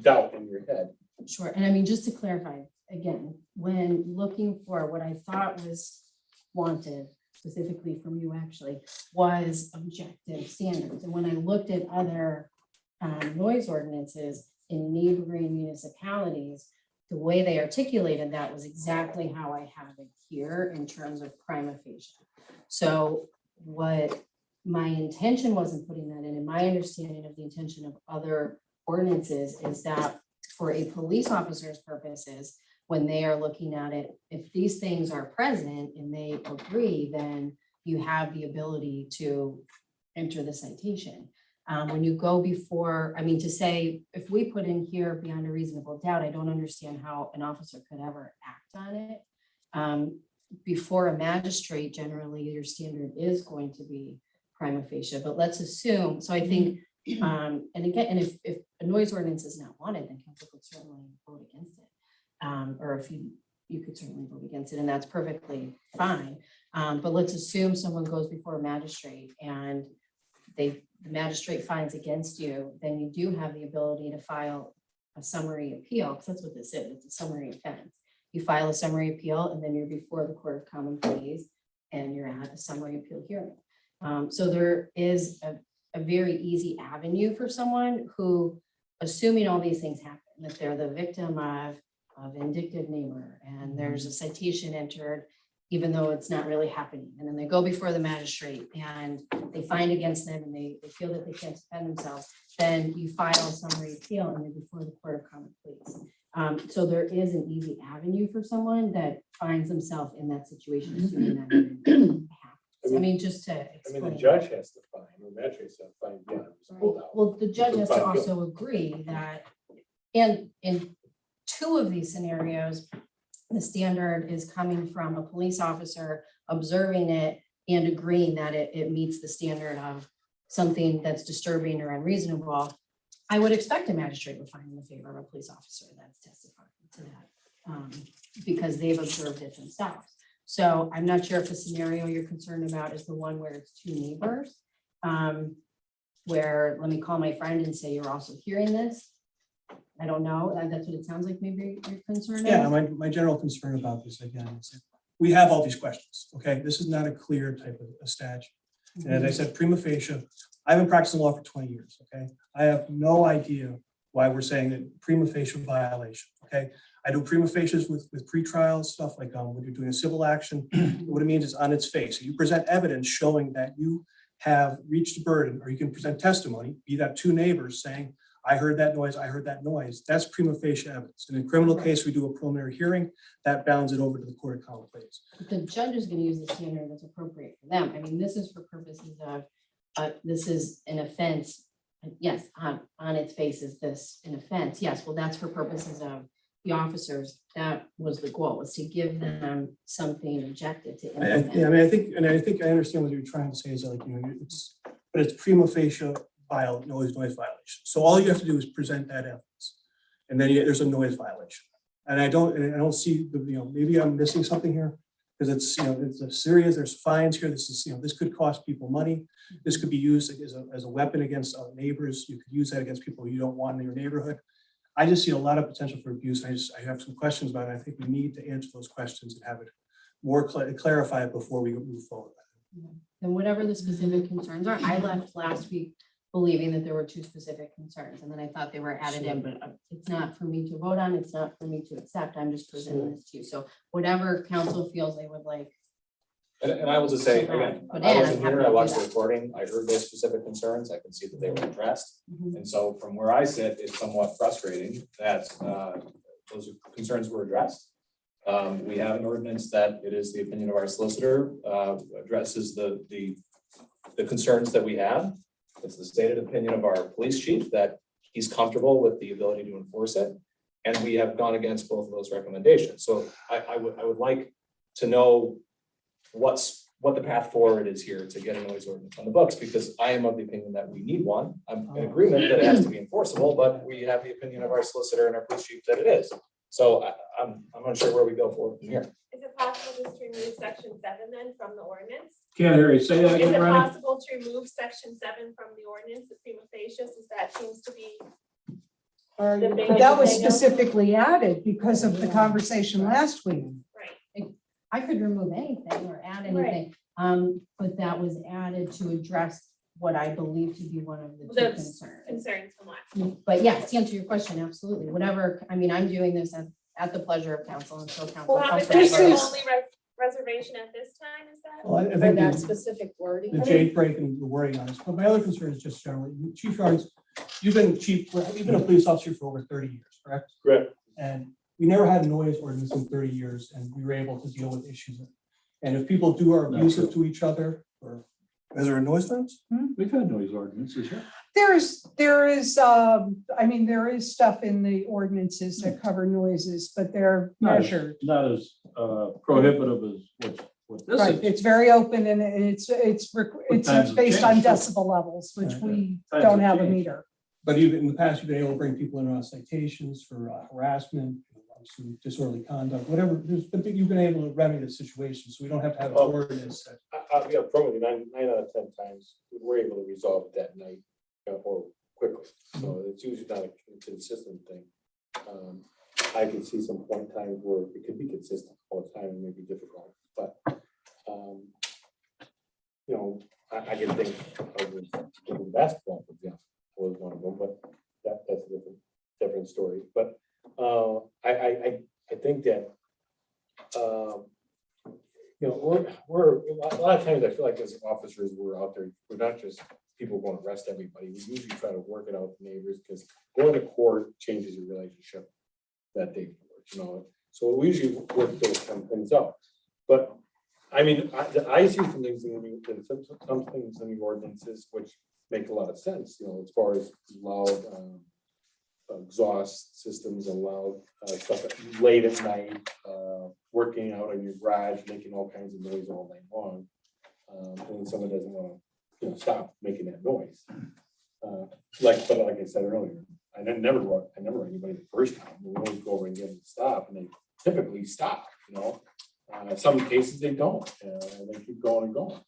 doubt in your head. Sure, and I mean, just to clarify, again, when looking for what I thought was wanted, specifically from you actually, was objective standards. And when I looked at other noise ordinances in neighboring municipalities, the way they articulated that was exactly how I have it here in terms of prima facie. So what my intention wasn't putting that in, and my understanding of the intention of other ordinances is that for a police officer's purposes, when they are looking at it, if these things are present and they agree, then you have the ability to enter the citation. When you go before, I mean, to say, if we put in here beyond a reasonable doubt, I don't understand how an officer could ever act on it. Before a magistrate, generally, your standard is going to be prima facie, but let's assume, so I think And again, and if a noise ordinance is not wanted, then council could certainly vote against it. Or if you could certainly vote against it, and that's perfectly fine. But let's assume someone goes before a magistrate and the magistrate finds against you, then you do have the ability to file a summary appeal, because that's what this is, it's a summary offense. You file a summary appeal, and then you're before the Court of Common Pleas, and you're at a summary appeal hearing. So there is a very easy avenue for someone who, assuming all these things happen, that they're the victim of a vindictive neighbor, and there's a citation entered, even though it's not really happening. And then they go before the magistrate and they find against them and they feel that they can't defend themselves, then you file a summary appeal and you're before the Court of Common Pleas. So there is an easy avenue for someone that finds themselves in that situation, assuming that happens. I mean, just to I mean, explain. the judge has to find, or magistrates have to find, yeah, it's pulled out. Well, the judge has to Fine, also agree that, and in two of these scenarios, the standard is coming from a police officer observing it and agreeing that it meets the standard of something that's disturbing or unreasonable. I would expect a magistrate would find in the favor of a police officer that's testifying to that, because they've observed it themselves. So I'm not sure if the scenario you're concerned about is the one where it's two neighbors, where let me call my friend and say, you're also hearing this. I don't know. That's what it sounds like maybe you're concerned. Yeah, my general concern about this again is that we have all these questions, okay? This is not a clear type of a statute. And as I said, prima facie, I've been practicing law for 20 years, okay? I have no idea why we're saying that prima facie violation, okay? I do prima facies with pretrial stuff, like when you're doing a civil action. What it means is on its face. You present evidence showing that you have reached a burden, or you can present testimony, be that two neighbors saying, I heard that noise, I heard that noise. That's prima facie evidence. In a criminal case, we do a preliminary hearing, that bounds it over to the Court of Common Pleas. The judge is going to use the standard that's appropriate for them. I mean, this is for purposes of, this is an offense. Yes, on its face is this an offense? Yes, well, that's for purposes of the officers. That was the goal, was to give them something objective to implement. Yeah, I think I understand what you're trying to say is like, but it's prima facie noise violation. So all you have to do is present that evidence, and then there's a noise violation. And I don't see maybe I'm missing something here, because it's a serious. There's fines here. This is this could cost people money. This could be used as a weapon against neighbors. You could use that against people you don't want in your neighborhood. I just see a lot of potential for abuse. I have some questions about it. I think we need to answer those questions and have it more clarify it before we move forward. And whatever the specific concerns are, I left last week believing that there were two specific concerns, and then I thought they were added in, but it's not for me to vote on. It's not for me to accept. I'm just presenting this to you. So whatever council feels they would like. And I will just say, again, But I I'm wasn't happy here, to I do watched that. the recording, I heard those specific concerns, I can see that they were addressed. Mhm. And so from where I sit, it's somewhat frustrating that those concerns were addressed. We have an ordinance that it is the opinion of our solicitor, addresses the concerns that we have. It's the stated opinion of our police chief that he's comfortable with the ability to enforce it. And we have gone against both of those recommendations. So I would like to know what the path forward is here to get a noise ordinance on the books, because I am of the opinion that we need one. I'm in agreement that it has to be enforceable, but we have the opinion of our solicitor and our police chief that it is. So I'm unsure where we go forward from here. Is it possible just to remove section 7 then from the ordinance? Can't hear you. Say that Is again, it Ronnie. possible to remove section 7 from the ordinance, the prima facie, since that seems to be the big? That was specifically added because of the conversation last week. Right. I could remove anything or add anything, but that was added to address what I believe to be one of the two Those concerns. concerns from last. But yes, to answer your question, absolutely. Whatever, I mean, I'm doing this at the pleasure of council until council. Well, comes is back that with your us. only reservation at this time, is that? Well, I For think that the specific wording. jade break and the wording on this, but my other concern is just generally, Chief Yards, you've been a police officer for over 30 years, correct? Correct. And we never had a noise ordinance in 30 years, and we were able to deal with issues. And if people are abusive to each other, or is there a noise fence? We've had noise ordinances, yeah. There is stuff in the ordinances that cover noises, but they're measured. Not as prohibitive as what this Right, is. it's very open and it's times have based on changed, too. decibel levels, which Right. we Times don't have have a changed. meter. But even in the past, you've been able to bring people in on citations for harassment, obviously disorderly conduct, whatever, you've been able to remedy the situation, so we don't have to have an Oh. ordinance that. I'll be upfront with you, nine out of 10 times, we're able to resolve it that night or quickly. So it's usually not a consistent thing. I can see some point times where it could be consistent all the time and may be difficult, but I can think of basketball, for example, was one of them, but that's a different story. But I think that we're a lot of times I feel like as officers, we're out there, we're not just people going to arrest everybody. We usually try to work it out with neighbors because going to court changes your relationship that day, So we usually work those kind of things out. But I mean, I see some things some things in the ordinances which make a lot of sense, as far as loud exhaust systems and loud stuff late at night, working out in your garage, making all kinds of noise all night long. And someone doesn't want to, stop making that noise. Like I said earlier, I never run anybody the first time. We always go over and get them to stop, and they typically stop. Some cases they don't, they keep going and going.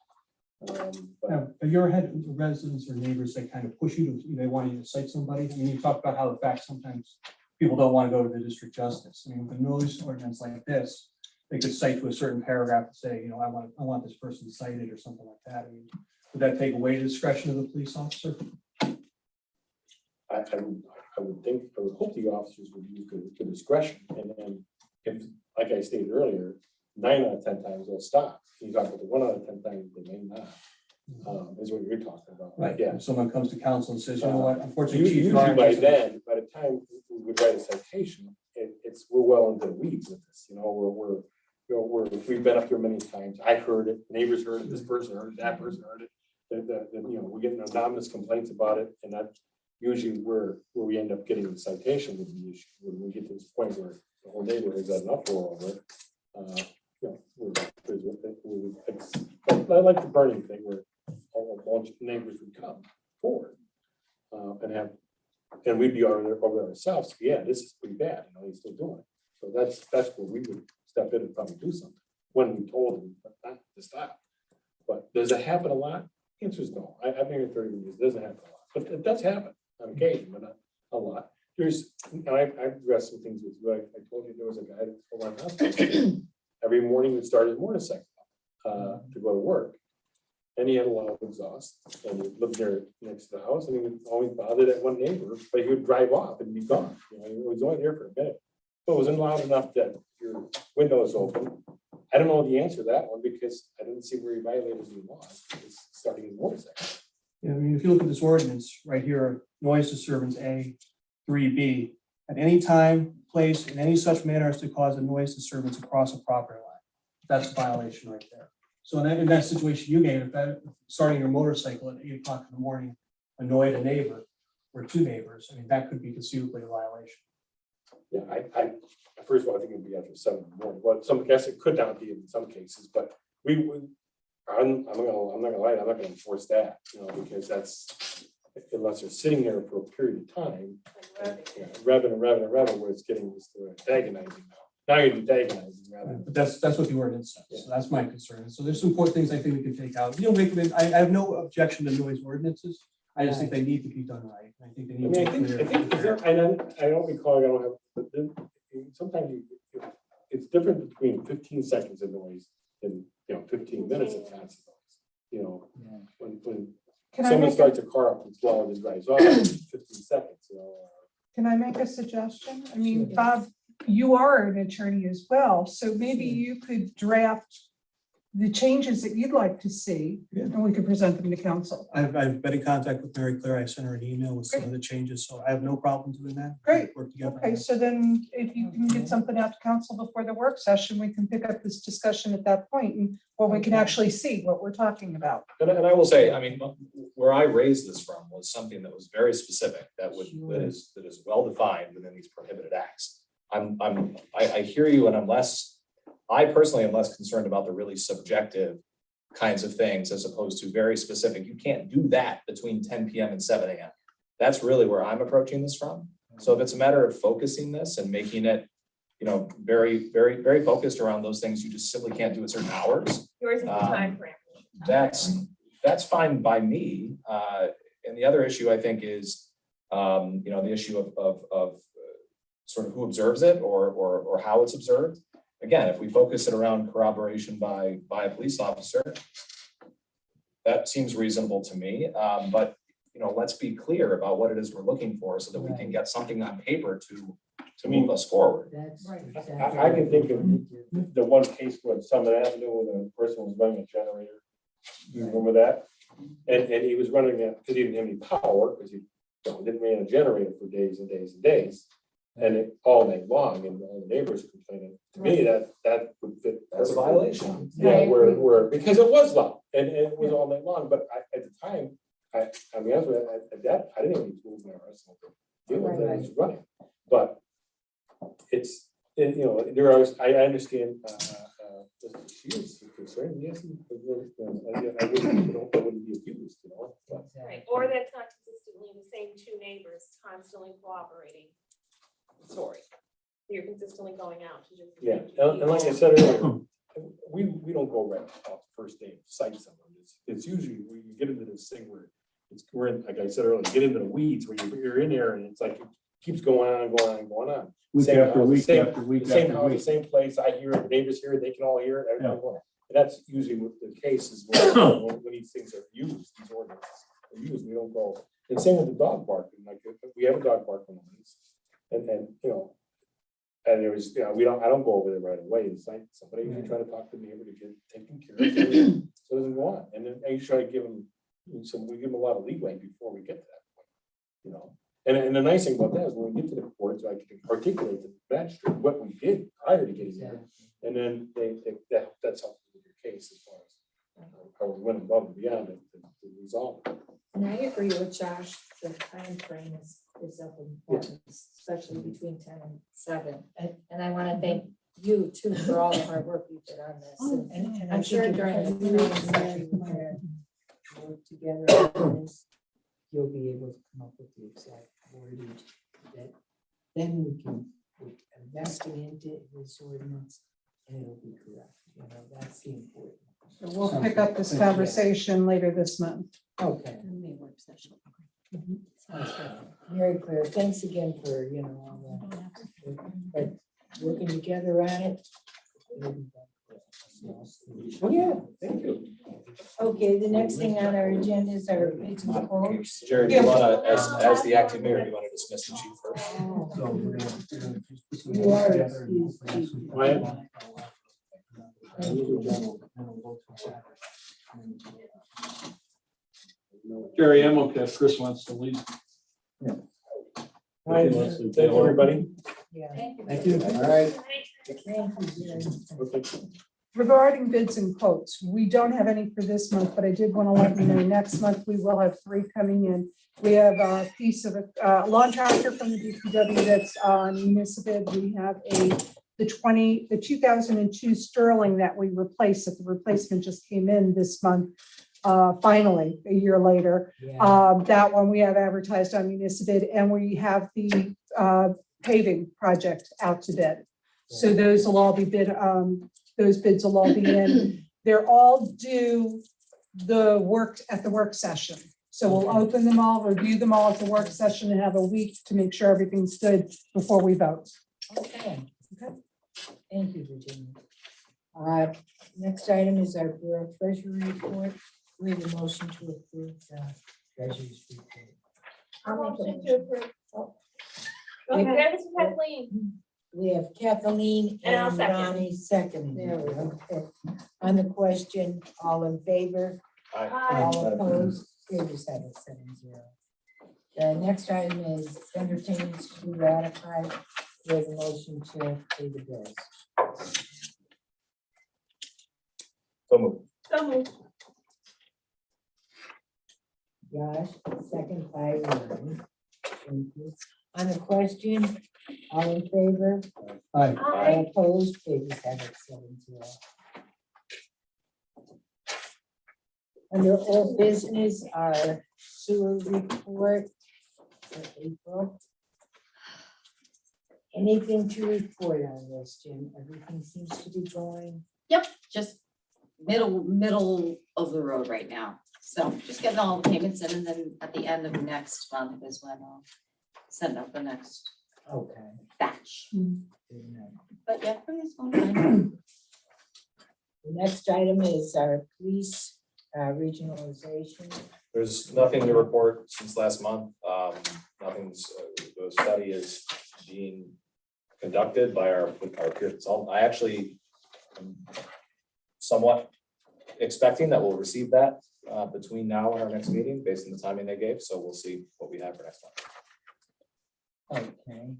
But Have you ever had residents or neighbors that kind of push you to, they want you to cite somebody? I mean, you talk about how the fact sometimes people don't want to go to the district justice. I mean, with a noise ordinance like this, they could cite to a certain paragraph to say, I want this person cited or something like that. I mean, would that take away the discretion of the police officer? I would hope the officers would use the discretion, and then if, like I stated earlier, 9 out of 10 times they'll stop. You talk about the 1 out of 10 times they may not. Is what you're talking about. Right. Yeah. If someone comes to council and says, you know what, unfortunately. Usually Chief Lawrence by isn't-" then, by the time we would write a citation, we're well into the weeds with this. We've been up here many times. I've heard it. Neighbors heard it. This person heard it. That person heard it. We're getting anonymous complaints about it, and that's usually where we end up getting the citation with the issue. When we get to this point where the whole neighborhood has had enough roll over it. I like the burning thing where a bunch of neighbors would come forward and we'd be over ourselves. Yeah, this is pretty bad. He's still doing it. So that's where we would step in and probably do something when we told him not to stop. But does it happen a lot? The answer is no. I've been here 30 years. It doesn't happen a lot, but it does happen on occasion, but not a lot. I've addressed some things with you. I told you there was a guy that hospital. Every morning would start his motorcycle to go to work. And he had a lot of exhaust, and he lived there next to the house, and he would always bother that one neighbor, but he would drive off and be gone. He was only there for a minute. So it wasn't loud enough that your window is open. I don't know the answer to that one because I didn't see where he violated any laws. He's starting his motorcycle. Yeah, I mean, if you look at this ordinance right here, noise disturbance A, 3B, at any time, place, in any such manner as to cause a noise disturbance across a property line. That's a violation right there. So in that situation you gave, if that starting your motorcycle at 8 o'clock in the morning annoyed a neighbor or two neighbors, I mean, that could be conceivably a violation. Yeah, I first of all, I think it'd be after 7 in the morning. Well, some guess it could not be in some cases, but I'm not gonna lie, I'm not gonna enforce that, because that's unless they're sitting there for a period of time, revving, where it's getting just antagonizing now. Now you're antagonizing rather. But that's what the ordinance says. So that's my concern. So there's some important things I think we can take out. I have no objection to noise ordinances. I just think they need to be done right. I think they need to be clear. I don't recall, I don't have, but then sometimes it's different between 15 seconds of noise and 15 minutes of constant noise. When Can I someone make, starts a car up and slow and drives off, 15 seconds, can I make a suggestion? I mean, Bob, you are an attorney as well, so maybe you could draft the changes that you'd like to see, and we could present them to council. I've been in contact with Mary Claire. I sent her an email with some of the changes, so I have no problem doing that. Great. Work together. Okay, so then if you can get something out to council before the work session, we can pick up this discussion at that point, and where we can actually see what we're talking about. And I will say, I mean, where I raised this from was something that was very specific, that is well defined within these prohibited acts. I hear you, and I'm less I personally am less concerned about the really subjective kinds of things as opposed to very specific. You can't do that between 10 PM and 7 AM. That's really where I'm approaching this from. So if it's a matter of focusing this and making it, very, very, very focused around those things you just simply can't do at certain hours. Yours is the time frame. That's fine by me. And the other issue I think is, the issue of sort of who observes it or how it's observed. Again, if we focus it around corroboration by a police officer, that seems reasonable to me. But, let's be clear about what it is we're looking for so that we can get something on paper to move us forward. That's Right. exactly. I can think of the one case where Summit Avenue, where the person was running a generator. You remember that? And he was running it because he didn't have any power, because he didn't run a generator for days and days and days. And it all night long, and all the neighbors complaining. To me, that would fit. That's a violation. Yeah, where, because it was loud, and it was all night long, but at the time, I mean, at that, I didn't have any tools in my arsenal to deal with it, I was running. But it's, there are, I understand, she is concerned, yes, I wouldn't be abused, but. Right, or that's not consistently the same two neighbors constantly cooperating. Story. You're consistently going out to just. Yeah, and like I said earlier, we don't go right off the first day, cite someone. It's usually we get into this thing where we're in, like I said earlier, get into the weeds where you're in there and it's like it keeps going on. Week Same after house, week same- after week the same after house, the week. same place. I hear it, neighbors hear it, they can all hear it. Everybody going. And that's usually what the case is when these things are used, these ordinances are used, we don't go. And same with the dog barking, like if we have a dog barking ordinance. And and there was, I don't go over there right away. It's like somebody usually try to talk to the neighbor to get taken care of. So it doesn't go on. And then I usually try to give them we give them a lot of leeway before we get to that point, And the nice thing about that is when we get to the court, I can articulate to the magistrate what we did prior to getting there. And then that's helpful with your case as far as how we went above and beyond it to resolve it. And I agree with Josh, the time frame is of importance, especially between 10 and 7. And I want to thank you too for all the hard work you did on this. And I'm sure during the training session, you wanna work together on this, you'll be able to come up with the exact wordage that then we can invest it into this ordinance and it'll be correct. That's the important. So we'll pick up this conversation later this month. Okay. Work session. Sounds good. Very clear. Thanks again for, all the, but working together on it. Oh, yeah, thank you. Okay, the next thing on our agenda is our bids and quotes. Jared, do you wanna, as the acting mayor, do you wanna dismiss the chief first? You are excused, Chief. Jerry, I'm okay if Chris wants to leave. Thank you, everybody. Yeah. Thank you. All right. Thank you. Regarding bids and quotes, we don't have any for this month, but I did want to let you know, next month we will have 3 coming in. We have a piece of a lawn tractor from the DPW that's on municipal. We have the 2002 Sterling that we replaced, that the replacement just came in this month. Finally, a year later, that one we have advertised on municipal, and we have the paving project out to bid. So those will all be bid. Those bids will all be in. They're all due the work at the work session. So we'll open them all, review them all at the work session, and have a week to make sure everything's good before we vote. Okay. Thank you, Virginia. Next item is our Bureau Treasury report. We have a motion to approve the Treasury's report. I'll motion to approve. Go ahead, Mr. Kathleen. We have Kathleen And I'll and second. Ronnie second. There we go. Okay. On the question, all in favor? All opposed? Carries have it 7-0. The next item is entertainments to be ratified. We have a motion to pay the bills. So moved. So moved. Josh, second by Ronnie. Thank you. On the question, all in favor? Aye. All opposed, papers have it 7-0. Under old business, our sewer report for April. Anything to report on this, Jim? Everything seems to be going. Yep, just middle of the road right now. So just getting all the payments in, and then at the end of next month is when I'll send out the next Okay. batch. Good enough. But yeah, everything's going fine. The next item is our police regionalization. There's nothing to report since last month. Nothing's, the study is being conducted by our peer consultant. I actually am somewhat expecting that we'll receive that between now and our next meeting, based on the timing they gave. So we'll see what we have for next month. Okay.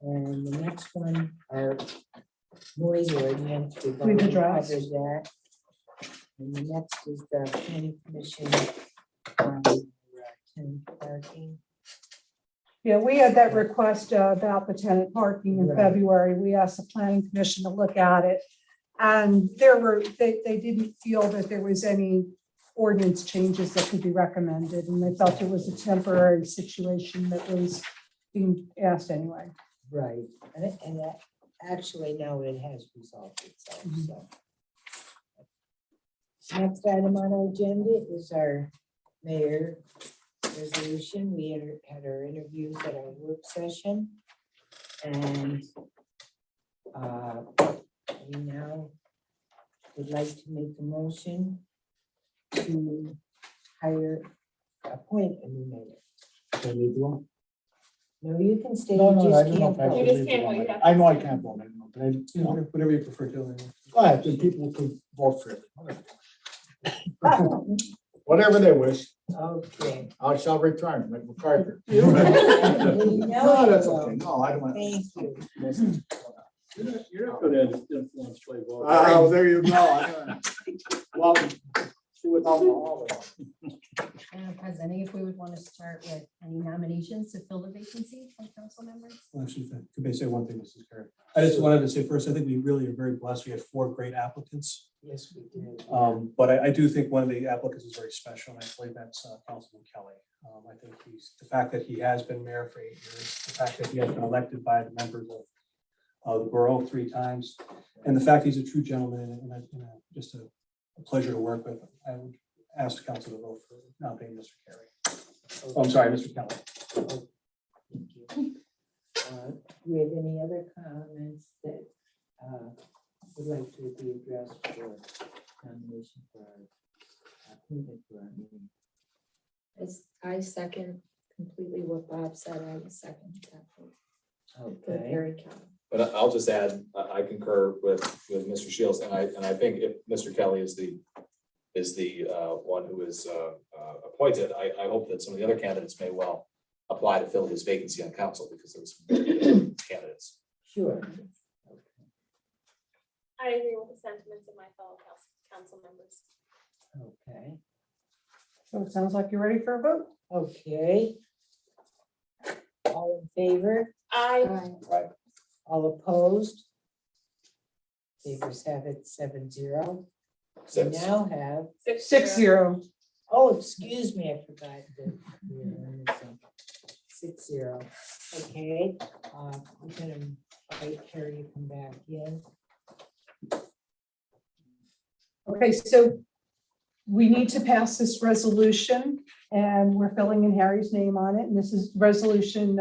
And the next one, our noise ordinance. We've already addressed. covered that. And the next is the planning commission on tenant parking. Yeah, we had that request about the tenant parking in Right. February. We asked the planning commission to look at it. And they didn't feel that there was any ordinance changes that could be recommended. And they felt it was a temporary situation that was being asked anyway. Right, and that, actually, no, it has resolved itself, so. Next item on our agenda is our mayor resolution. We had our interviews at our work session. And we now would like to make a motion to appoint a new mayor. Can you do them? No, you can stay, No, you no, I just don't know can't if I have vote. to You just leave can't them. vote, you have I to know I stay. can't vote, but I, you know, Whatever you prefer to. go ahead, then people can vote for it. Whatever they wish, Okay. I shall return, like MacArthur. We know No, you that's will. okay, no, I don't want. Thank you. You're not gonna influence play ball. Oh, there you go. Well, see what alcohol. Madam President, if we would want to start with any nominations to fill the vacancy from council members? Well, actually, if I could maybe say one thing, Mrs. Carey. I just wanted to say first, I think we really are very blessed. We had 4 great applicants. Yes, we did. But I do think one of the applicants is very special, and I believe that's Councilman Kelly. I think the fact that he has been mayor for 8 years, the fact that he has been elected by the members of the borough 3 times, and the fact he's a true gentleman and just a pleasure to work with. I would ask the council to vote for nominating Mr. Carey. Oh, I'm sorry, Mr. Kelly. Thank you. Do we have any other comments that would like to be addressed for nomination for our appointment for our meeting? I second completely what Bob said. I was second that vote for Okay. Harry Kelly. But I'll just add, I concur with Mr. Shields, and I think if Mr. Kelly is the one who is appointed, I hope that some of the other candidates may well apply to fill his vacancy on council, because there was some very good candidates. Sure. I agree with the sentiments of my fellow council members. Okay. So it sounds like you're ready for a vote. Okay. All in favor? Aye. All opposed? Papers have it 7-0. We 6. now have, 6-0. oh, excuse me, I forgot that we were missing 6-0. Okay, I'm gonna invite Harry to come back in. Okay, so we need to pass this resolution, and we're filling in Harry's name on it, and this is resolution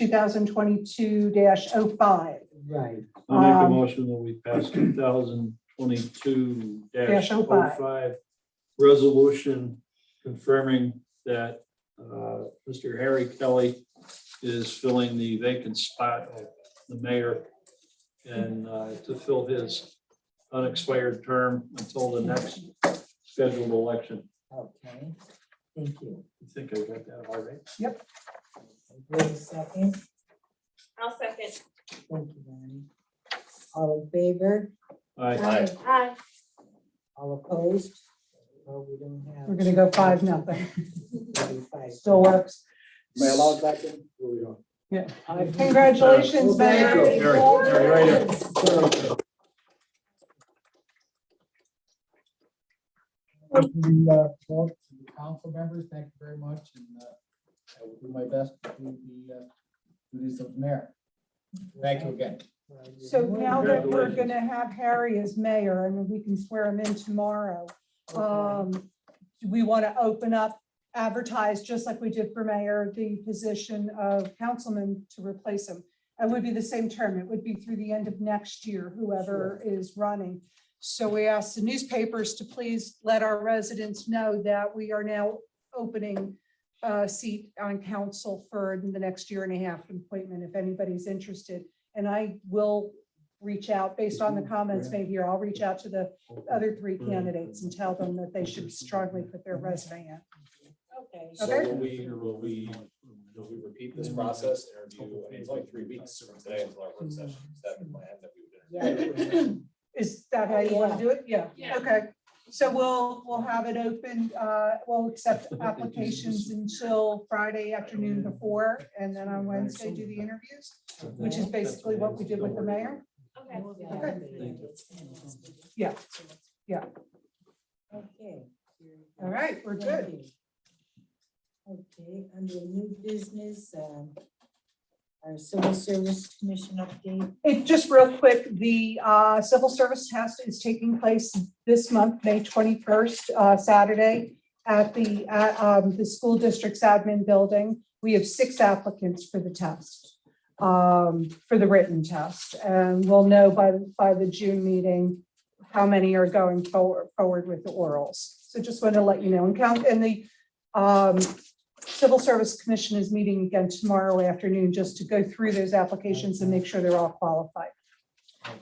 2022-05. Right. I'll make a motion that we pass 2022-05 resolution confirming that Mr. Harry Kelly is filling the vacant spot of the mayor, and to fill his unexpired term until the next scheduled election. Okay, thank you. I think I got that all right. Wait a second. I'll second. Thank you, Bonnie. All in favor? Aye. Aye. All opposed? Well, we don't have. We're gonna go 5-0. Maybe 5-0. Right. Still works. Am I allowed back in? Where we going? Yeah. Congratulations, Mayor. Thank you. Mary, right here. Well, to the council members, thank you very much, and I will do my best to do the duties of mayor. Thank you again. So now that we're gonna have Harry as mayor and we can swear him in tomorrow, do we want to open up, advertise, just like we did for mayor, the position of councilman to replace him? It would be the same term. It would be through the end of next year, whoever is running. So we asked the newspapers to please let our residents know that we are now opening a seat on council for the next year and a half appointment, if anybody's interested. And I will reach out based on the comments made here. I'll reach out to the other three candidates and tell them that they should strongly put their resume in. Okay. So Okay. will we repeat this process, interview, I mean, it's only 3 weeks from today until our work session, is that the plan that we would interview? Is that how you want to do it? Yeah. Yeah. Okay. So we'll have it open, we'll accept applications until Friday afternoon before, and then on Wednesday do the interviews, which is basically what we did with the mayor. Okay. Yeah. Yeah. Okay. All right, we're good. Okay, under new business, our civil service commission update. It just real quick, the civil service test is taking place this month, May 21st, Saturday, at the school district's admin building. We have 6 applicants for the test, for the written test, and we'll know by the June meeting how many are going forward with the orals. So just want to let you know, and the Civil Service Commission is meeting again tomorrow afternoon just to go through those applications and make sure they're all qualified.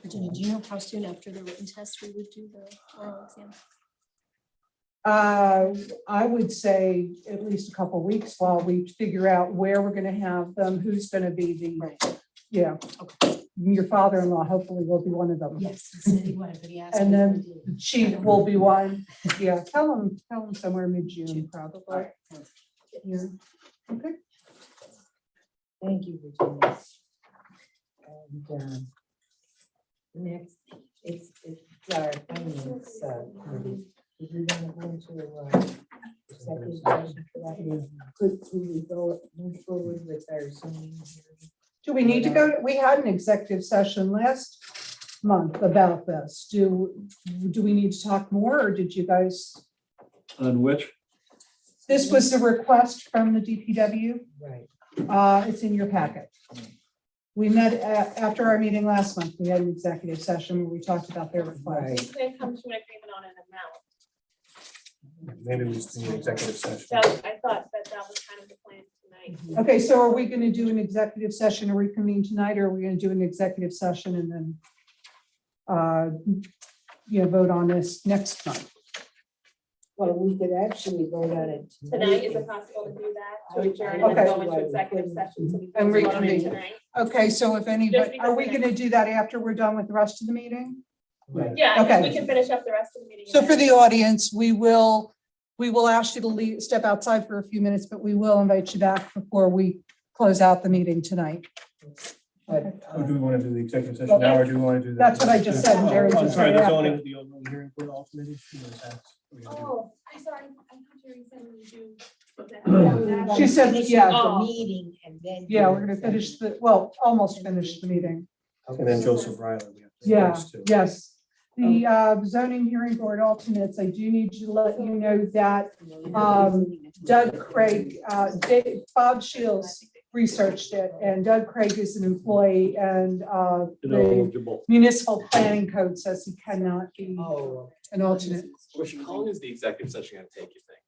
Virginia, do you know how soon after the written test we would do the oral exam? I would say at least a couple of weeks while we figure out where we're going to have them, who's going to be the, yeah. Your father-in-law hopefully will be one of them. Yes, he said he would, but he asked. And me if then we did. the chief will be one. Yeah, tell him somewhere mid-June probably. Yeah. Okay. Thank you, Virginia. And next, it's our finance committee. Did we want to go into executive session for that? Could we move forward with our zoning hearing? Do we need to go? We had an executive session last month about this. Do we need to talk more, or did you guys? On which? This was the request from the DPW. Right. It's in your packet. We met after our meeting last month. We had an executive session where we talked about their request. Right. They come to an agreement on an amount. Maybe we just need an executive session. I thought that was kind of the plan tonight. Okay, so are we going to do an executive session or reconvene tonight, or are we going to do an executive session and then vote on this next month? Well, we could actually vote on it Tonight, is it possible to do that? To adjourn and Okay. go into executive session? So we can And vote on it reconvene. tonight? Okay, so if anybody, because are we the going to do that after we're done with the rest of the meeting? Right. Yeah, Okay. we can finish up the rest of the meeting. So and for then- the audience, we will ask you to step outside for a few minutes, but we will invite you back before we close out the meeting tonight. But, Or do we want to do the executive session now, or do we want to do that? That's what I just said, Jerry I'm just sorry, said the after. zoning hearing for alternate. Oh, I'm sorry. I thought you said we do. She said, yeah. The Oh. meeting and then. Yeah, we're gonna finish almost finish the meeting. And then Joseph Riley. we have to Yeah, finish too. yes. The zoning hearing board alternates, I do need to let you know that Doug Craig, Bob Shields researched it, and Doug Craig is an employee, and the Ineligible. municipal planning code says he cannot be Oh. an alternate. How long is the executive session gonna take, you think?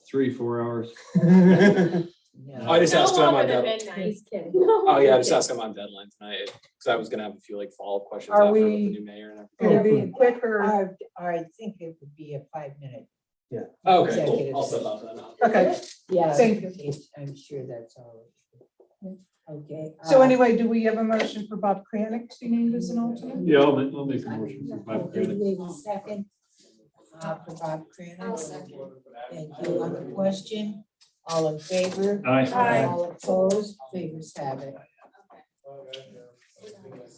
3-4 hours. No. I just asked No him on longer than deadline. midnight. Just kidding. Oh, yeah, I just asked him on deadline tonight, because I was gonna have a few like follow-up questions Are after with we the new mayor and Gonna everything. be quicker. I think it would be a 5-minute. Okay, cool. Executive I'll set session. that up. Okay, Yeah. Thank you. I'm sure that's all. Okay. so anyway, do we have a motion for Bob Kranik to be named as an alternate? Yeah, I'll make a motion for Bob Did Kranik. we have a second? For Bob Kranik? Thank you. On the question, All in favor? Aye. All opposed? Figures have it.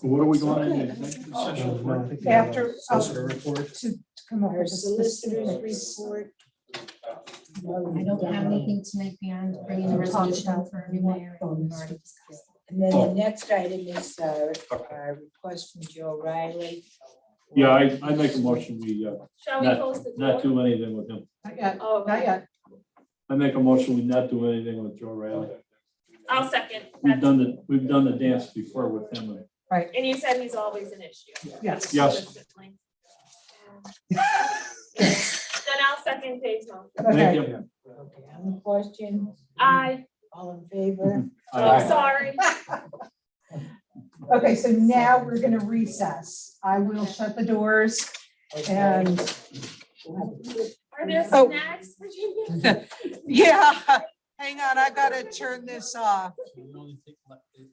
What are we going into executive session for? After, Solicitor report. to come up Our with a solicitor's specifics. report. I don't have anything tonight beyond bringing a resolution for a new mayor. and we've already discussed it. And then the next item is a request from Joe Riley. Yeah, I make a motion, we, Shall we not, close the not door? do anything with him. Not yet, Oh, not yet. I make a motion, we not do anything with Joe Riley. I'll second. We've done the dance before with him. And you said he's always an issue. Yes. Yes. Consistently. Then I'll second Dave's motion. Thank Okay, you. Okay, on the question, Aye. all in favor? Oh, sorry. okay, so now we're gonna recess. I will shut the doors and, Are there Oh. snacks, Virginia? yeah, hang on, I gotta turn this off.